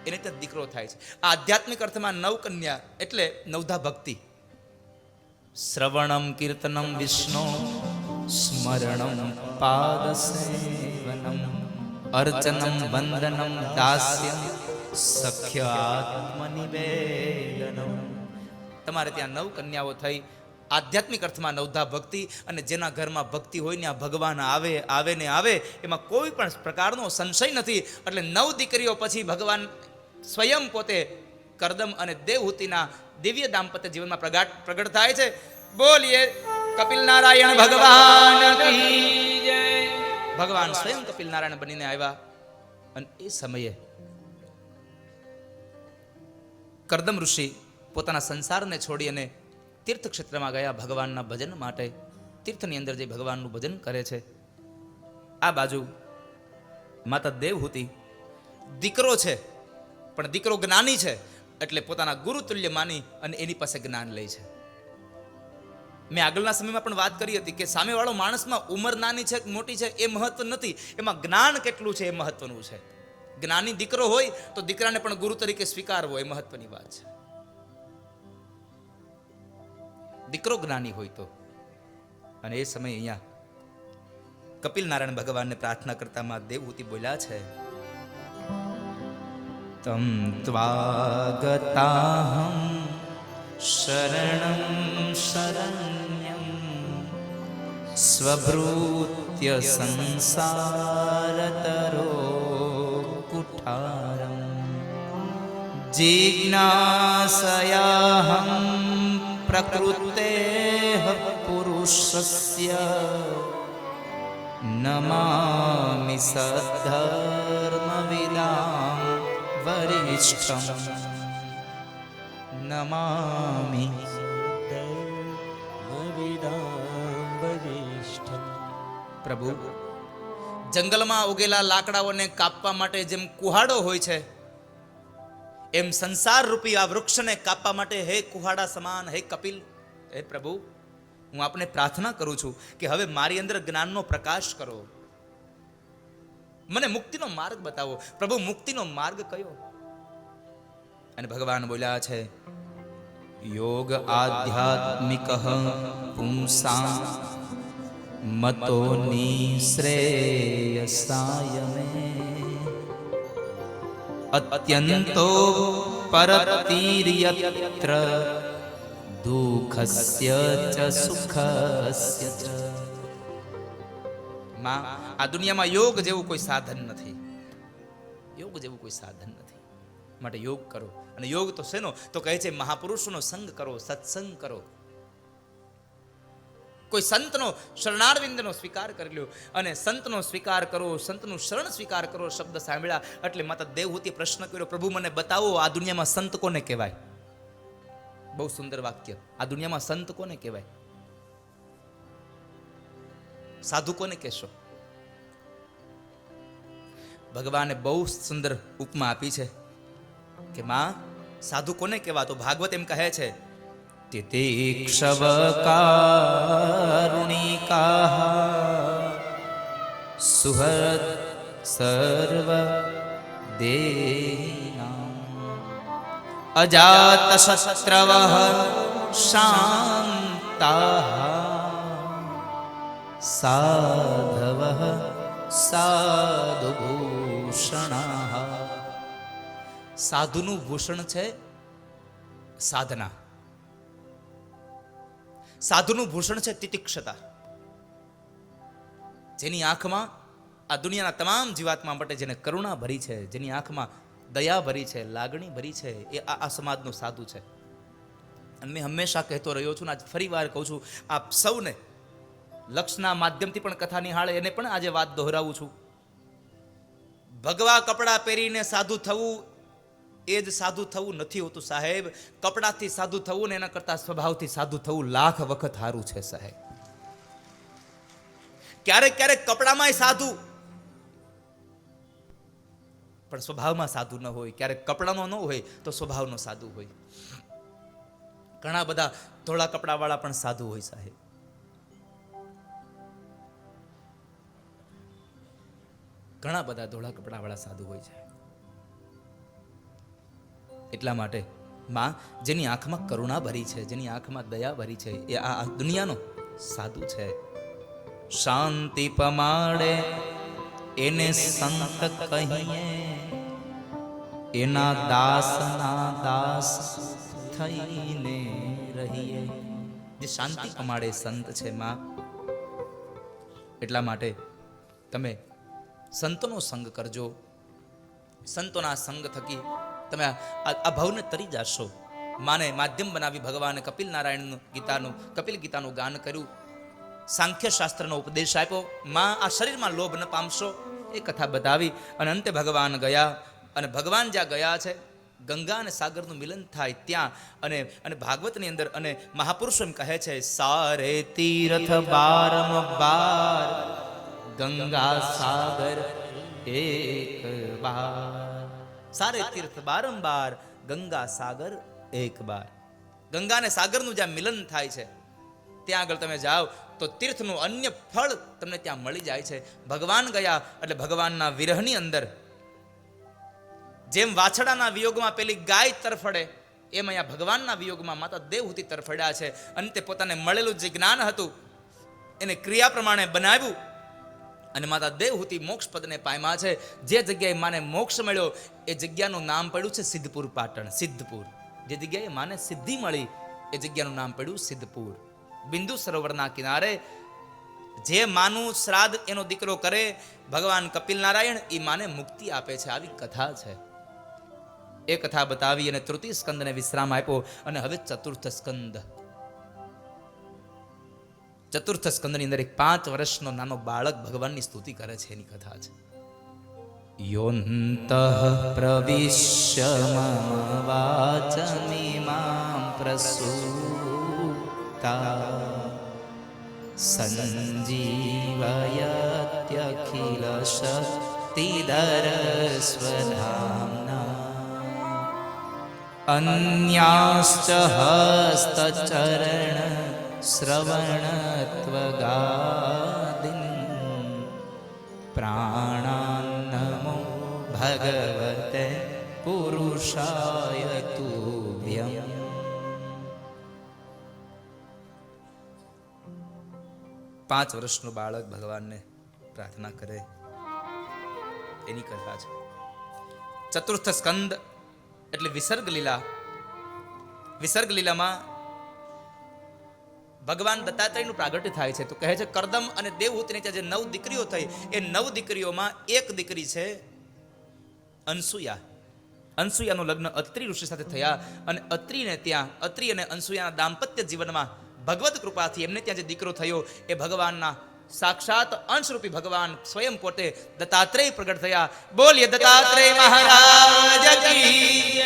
એને ત્યાં દીકરો થાય છે. આ આધ્યાત્મિક અર્થમાં 9 કન્યા એટલે નવધા ભક્તિ. શ્રવણમ કીર્તનમ વિષ્ણુ સ્મરણમ પાદ સેવનમ અર્ચનમ વંદનમ દાસ્યમ સખ્ય આત્મનિવેદનમ. તમારે ત્યાં 9 કન્યાઓ થઈ. આધ્યાત્મિક અર્થમાં નવધા ભક્તિ. અને જેના ઘરમાં ભક્તિ હોય ને આ ભગવાન આવે આવે ને આવે, એમાં કોઈ પણ પ્રકારનો સંશય નથી. એટલે 9 દીકરીઓ પછી ભગવાન સ્વયં પોતે કરદમ અને દેવહૂતિના દિવ્ય દાંપત્ય જીવનમાં પ્રગટ થાય છે. બોલીએ કપિલ નારાયણ ભગવાન કી જય. ભગવાન સ્વયં કપિલ નારાયણ બનીને આવ્યા અને એ સમયે કરદમ ઋષિ પોતાના સંસારને છોડી અને તીર્થ ક્ષેત્રમાં ગયા ભગવાનના ભજન માટે. તીર્થની અંદર જઈ ભગવાનનું ભજન કરે છે. આ બાજુ માતા દેવહૂતિ દીકરો છે પણ દીકરો જ્ઞાની છે એટલે પોતાના ગુરુ તુલ્ય માની અને એની પાસે જ્ઞાન લે છે. મેં આગળના સમયમાં પણ વાત કરી હતી કે સામેવાળો માણસમાં ઉંમર નાની છે મોટી છે એ મહત્વ નથી, એમાં જ્ઞાન કેટલું છે એ મહત્વનું છે. જ્ઞાની દીકરો હોય તો દીકરાને પણ ગુરુ તરીકે સ્વીકારવો એ મહત્વની વાત છે. દીકરો જ્ઞાની હોય તો. અને એ સમય અહીંયા કપિલ નારાયણ ભગવાનને પ્રાર્થના કરતામાં દેવહૂતિ બોલ્યા છે, તમ ત્વાગતાહમ શરણં શરણ્યં સ્વભૃત્ય સંસારતરો કુઠારમ જિજ્ઞાસયાહં પ્રકૃતેઃ પુરુષસ્ય નમામિ સદ્ધર્મવિદાં વરિષ્ઠં નમામિ પ્રભુ. જંગલમાં ઉગેલા લાકડાઓને કાપવા માટે જેમ કુહાડો હોય છે એમ સંસાર રૂપી આ વૃક્ષને કાપવા માટે હે કુહાડા સમાન હે કપિલ, હે પ્રભુ હું આપને પ્રાર્થના કરું છું કે હવે મારી અંદર જ્ઞાનનો પ્રકાશ કરો, મને મુક્તિનો માર્ગ બતાવો. પ્રભુ મુક્તિનો માર્ગ કયો? અને ભગવાન બોલ્યા છે, યોગ આધ્યાત્મિક પુંસા મતો નિશ્રેયસાય મે અત્યંતો પરતીર્યત્ર દુઃખસ્ય ચ સુખસ્ય ચ. માં, આ દુનિયામાં યોગ જેવું કોઈ સાધન નથી. યોગ જેવું કોઈ સાધન નથી. માટે યોગ કરો. અને યોગ તો શેનો? તો કહે છે મહાપુરુષોનો સંગ કરો, સત્સંગ કરો. કોઈ સંતનો શરણારવિંદનો સ્વીકાર કરી લ્યો. અને સંતનો સ્વીકાર કરો, સંતનું શરણ સ્વીકાર કરો શબ્દ સાંભળ્યા એટલે માતા દેવહૂતિએ પ્રશ્ન કર્યો, પ્રભુ મને બતાવો આ દુનિયામાં સંત કોને કહેવાય? બહુ સુંદર વાક્ય. આ દુનિયામાં સંત કોને કહેવાય? સાધુ કોને કહેશો? ભગવાને બહુ સુંદર ઉપમા આપી છે કે માં, સાધુ કોને કહેવા? તો ભાગવત એમ કહે છે, તિતિક્ષવ કારુણિકાઃ સુહૃદ સર્વ દેહિનાં અજાતશત્રવઃ શાન્તાઃ સાધવઃ સાધુભૂષણાઃ. સાધુનું ભૂષણ છે સાધના. સાધુનું ભૂષણ છે તિતિક્ષતા. જેની આંખમાં આ દુનિયાના તમામ જીવાત્મા માટે જેને કરુણા ભરી છે, જેની આંખમાં દયા ભરી છે, લાગણી ભરી છે, એ આ સમાજનો સાધુ છે. અને મેં હંમેશા કહેતો રહ્યો છું, આજ ફરી વાર કહું છું, આપ સૌને લક્ષના માધ્યમથી પણ કથા નિહાળે એને પણ આજે વાત દોહરાવું છું. ભગવા કપડાં પહેરીને સાધુ થવું એ જ સાધુ થવું નથી હોતું સાહેબ. કપડાથી સાધુ થવું ને એના કરતા સ્વભાવથી સાધુ થવું લાખ વખત સારું છે સાહેબ. ક્યારેક ક્યારેક કપડામાં સાધુ પણ સ્વભાવમાં સાધુ ન હોય, ક્યારેક કપડાનો ન હોય તો સ્વભાવનો સાધુ હોય. ઘણા બધા ધોળા કપડા વાળા પણ સાધુ હોય સાહેબ. ઘણા બધા ધોળા કપડા વાળા સાધુ હોય છે. એટલા માટે માં, જેની આંખમાં કરુણા ભરી છે, જેની આંખમાં દયા ભરી છે, એ આ દુનિયાનો સાધુ છે. શાંતિ પમાડે એને સંત કહીએ, એના દાસના દાસ થઈને રહીએ. જે શાંતિ પમાડે સંત છે માં. એટલા માટે તમે સંતોનો સંગ કરજો. સંતોના સંગ થકી તમે આ ભાવને તરી જશો. માને માધ્યમ બનાવી ભગવાને કપિલ નારાયણનું કપિલ ગીતાનું ગાન કર્યું, સાંખ્ય શાસ્ત્રનો ઉપદેશ આપ્યો. માં, આ શરીરમાં લોભ ન પામશો એ કથા બતાવી. અને અંતે ભગવાન ગયા. અને ભગવાન જ્યાં ગયા છે, ગંગા અને સાગરનું મિલન થાય ત્યાં. અને ભાગવતની અંદર અને મહાપુરુષો એમ કહે છે, સારે તીર્થ બારંબાર ગંગા સાગર એક બાર. સારે તીર્થ બારંબાર ગંગા સાગર એક બાર. ગંગા અને સાગરનું જ્યાં મિલન થાય છે ત્યાં આગળ તમે જાઓ તો તીર્થનું અન્ય ફળ તમને ત્યાં મળી જાય છે. ભગવાન ગયા એટલે ભગવાનના વિરહની અંદર જેમ વાછડાના વિયોગમાં પેલી ગાય તરફડે, એમ અહીંયા ભગવાનના વિયોગમાં માતા દેવહૂતિ તરફડ્યા છે. અંતે પોતાને મળેલું જે જ્ઞાન હતું એને ક્રિયા પ્રમાણે બનાવ્યું અને માતા દેવહૂતિ મોક્ષ પદને પામ્યા છે. જે જગ્યાએ માને મોક્ષ મળ્યો એ જગ્યાનું નામ પડ્યું છે સિદ્ધપુર પાટણ. સિદ્ધપુર, જે જગ્યાએ માને સિદ્ધિ મળી એ જગ્યાનું નામ પડ્યું સિદ્ધપુર. બિંદુ સરોવરના કિનારે જે માનું શ્રાદ્ધ એનો દીકરો કરે, ભગવાન કપિલ નારાયણ એ માને મુક્તિ આપે છે. આવી કથા છે. એ કથા બતાવી અને તૃતીય સ્કંદને વિશ્રામ આપ્યો. અને હવે ચતુર્થ સ્કંદ. ચતુર્થ સ્કંદની અંદર એક 5 વર્ષનો નાનો બાળક ભગવાનની સ્તુતિ કરે છે, એની કથા છે. યોન્તઃ પ્રવિશ્ય મમ વાચમિમાં પ્રસૂતા સંજીવયત્યખિલ શક્તિધર સ્વધામ્ના અન્યાશ્ચ હસ્તચરણ શ્રવણત્વગાદિન પ્રાણાન્નમો ભગવતે પુરુષાય તુભ્યમ. 5 વર્ષનું બાળક ભગવાનને પ્રાર્થના કરે, એની કથા છે. ચતુર્થ સ્કંદ એટલે વિસર્ગ લીલા. વિસર્ગ લીલામાં ભગવાન દત્તાત્રેયનું પ્રાગટ્ય થાય છે. તો કહે છે કરદમ અને દેવહૂતિની ત્યાં જે 9 દીકરીઓ થઈ, એ 9 દીકરીઓમાં એક દીકરી છે અનસુયા. અનસુયાનું લગ્ન અત્રિ ઋષિ સાથે થયા અને અત્રિને ત્યાં, અત્રિ અને અનસુયાના દાંપત્ય જીવનમાં ભગવત કૃપાથી એમને ત્યાં જે દીકરો થયો એ ભગવાનના સાક્ષાત અંશરૂપી ભગવાન સ્વયં પોતે દત્તાત્રેય પ્રગટ થયા. બોલીએ દત્તાત્રેય મહારાજ કી.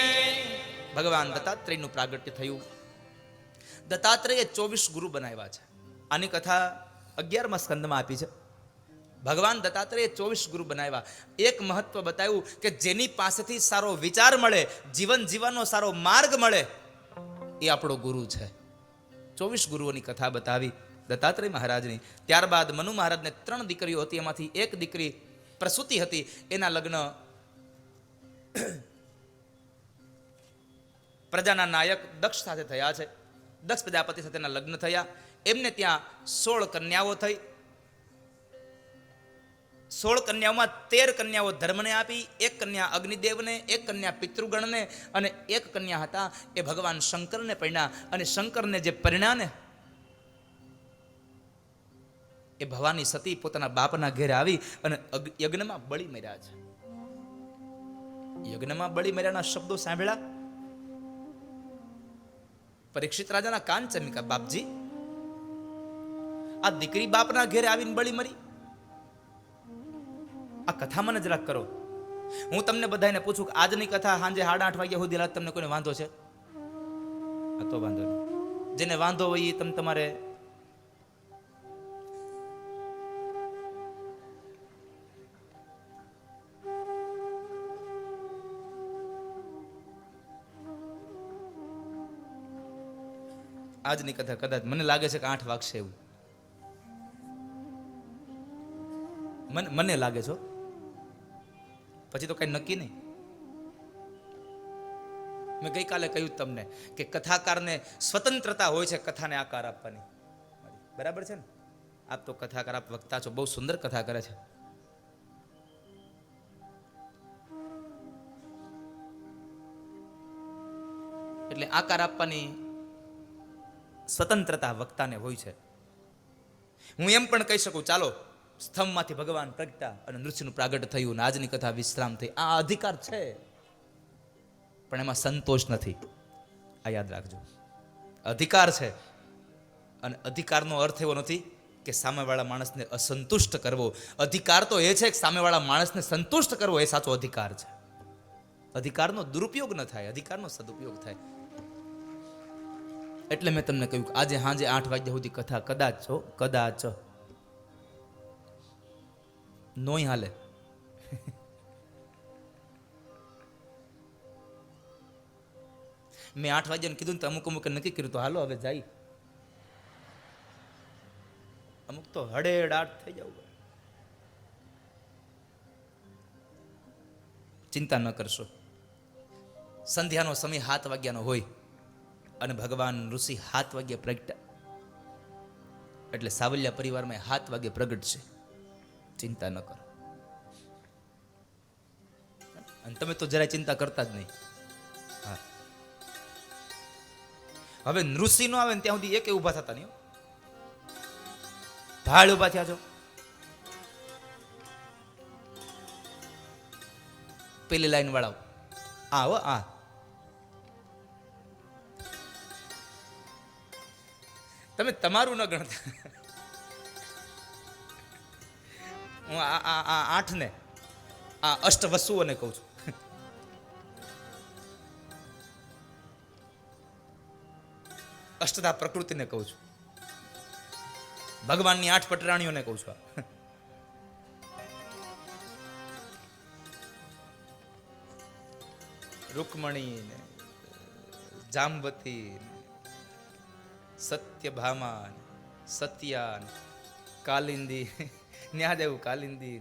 ભગવાન દત્તાત્રેયનું પ્રાગટ્ય થયું. દત્તાત્રેયે 24 ગુરુ બનાવ્યા છે. આની કથા 11મા સ્કંદમાં આપી છે. ભગવાન દત્તાત્રેયે 24 ગુરુ બનાવ્યા. એક મહત્વ બતાવ્યું કે જેની પાસેથી સારો વિચાર મળે, જીવન જીવવાનો સારો માર્ગ મળે, એ આપણો ગુરુ છે. 24 ગુરુઓની કથા બતાવી દત્તાત્રેય મહારાજની. ત્યારબાદ મનુ મહારાજને 3 દીકરીઓ હતી, એમાંથી એક દીકરી પ્રસૂતિ હતી. એના લગ્ન પ્રજાના નાયક દક્ષ સાથે થયા છે. દક્ષ પ્રજાપતિ સાથેના લગ્ન થયા. એમને ત્યાં 16 કન્યાઓ થઈ. 16 કન્યાઓમાં 13 કન્યાઓ ધર્મને આપી, 1 કન્યા અગ્નિદેવને, 1 કન્યા પિતૃગણને અને 1 કન્યા હતા એ ભગવાન શંકરને પરણ્યા. અને શંકરને જે પરણ્યા ને એ ભવાની સતી પોતાના બાપના ઘેરે આવી અને યજ્ઞમાં બળી મર્યા છે. યજ્ઞમાં બળી મર્યાના શબ્દો સાંભળ્યા. પરીક્ષિત રાજાના કાન ચમક્યા. બાપજી, આ દીકરી બાપના ઘેરે આવીને બળી મરી, આ કથા મને જરાક કરો. હું તમને બધાને પૂછું કે આજની કથા સાંજે 8:30 વાગ્યા સુધી તમને કોઈને વાંધો છે? આ તો વાંધો નહીં. જેને વાંધો હોય એ તમે તમારે આજની કથા કદાચ મને લાગે છે કે 8 વાગશે એવું મને લાગે છે. પછી તો કઈ નક્કી નહીં. મેં ગઈકાલે કહ્યું તમને કે કથાકારને સ્વતંત્રતા હોય છે કથાને આકાર આપવાની. બરાબર છે ને? આપ તો કથાકાર, આપ વક્તા છો, બહુ સુંદર કથા કરે છે. એટલે આકાર આપવાની સ્વતંત્રતા વક્તાને હોય છે. હું એમ પણ કહી શકું, ચાલો સ્તંભમાંથી ભગવાન પ્રગટા અને નૃસિંહનું પ્રાગટ્ય થયું અને આજની કથા વિશ્રામ થઈ. આ અધિકાર છે, પણ એમાં સંતોષ નથી. આ યાદ રાખજો. અધિકાર છે અને અધિકારનો અર્થ એવો નથી કે સામેવાળા માણસને અસંતુષ્ટ કરવો. અધિકાર તો એ છે કે સામેવાળા માણસને સંતુષ્ટ કરવો, એ સાચો અધિકાર છે. અધિકારનો દુરુપયોગ ન થાય, અધિકારનો સદુપયોગ થાય. એટલે મેં તમને કહ્યું કે આજે સાંજે 8 વાગ્યા સુધી કથા કદાચ નોય હાલે. મેં 8 વાગ્યાને કીધું ને તો અમુક નક્કી કર્યું તો હાલો હવે જાય. અમુક તો હડેડાટ થઈ જવું. ચિંતા ન કરશો. સંધ્યાનો સમય 7 વાગ્યાનો હોય અને ભગવાન ઋષિ 7 વાગ્યે પ્રગટ્યા, એટલે સાવલિયા પરિવારમાં 7 વાગ્યે પ્રગટ છે. ચિંતા ન કરો. અને તમે તો જરાય ચિંતા કરતા જ નહીં. હા, હવે નૃષિ નો આવે ને ત્યાં સુધી એકે ઊભા થતા નહીં. ભાડ ઊભા થયા છો. પેલી લાઈન વાળાઓ આવો. આ તમે તમારું ન ગણતા. હું આ 8 ને આ અષ્ટ વસ્તુઓને કહું છું. અષ્ટધા પ્રકૃતિને કહું છું. ભગવાનની 8 પટરાણીઓને કહું છું. રૂકમણી ને જાંબતી, સત્યભામા, સત્યા, કાલિંદી, ન્યાદેવ કાલિંદી,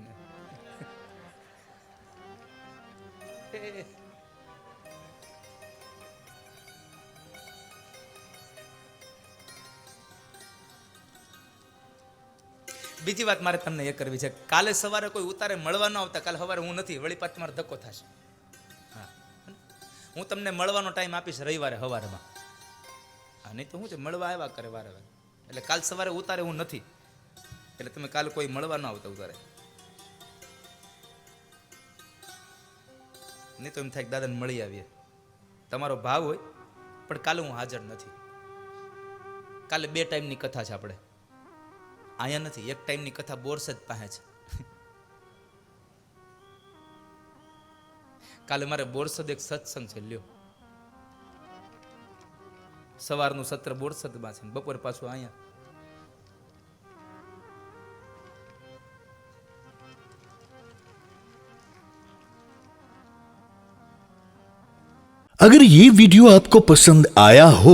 બીજી વાત મારે તમને એ કરવી છે, કાલે સવારે કોઈ ઉતારે મળવા ન આવતા, કાલે સવારે હું નથી, વળી પાછ મારો ધક્કો થશે. હા, હું તમને મળવાનો ટાઈમ આપીશ રવિવારે સવારમાં. હા, નહીં તો શું છે, મળવા આવ્યા કરે વારે વારે. એટલે કાલ સવારે ઉતારે હું નથી, એટલે તમે કાલે કોઈ મળવા ન આવતા ઉતારે. નહીં તો એમ થાય કે દાદાને મળી આવીએ, તમારો ભાવ હોય, પણ કાલે હું હાજર નથી. કાલે 2 ટાઈમની કથા છે આપણે, અહીંયા નથી. 1 ટાઈમની કથા બોરસદ પાસે છે. કાલે મારે બોરસદ એક સત્સંગ છે, લ્યો. સવારનું સત્ર બોરસદમાં છે, બપોરે પાછું અહીંયા. अगर ये वीडियो आपको पसंद आया हो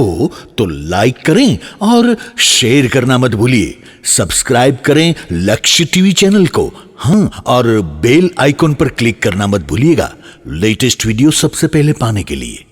तो लाइक करें और शेयर करना मत भूलिए. सब्सक्राइब करें लक्ष्य टीवी चैनल को. हाँ, और बेल आइकॉन पर क्लिक करना मत भूलिएगा लेटेस्ट वीडियो सबसे पहले पाने के लिए.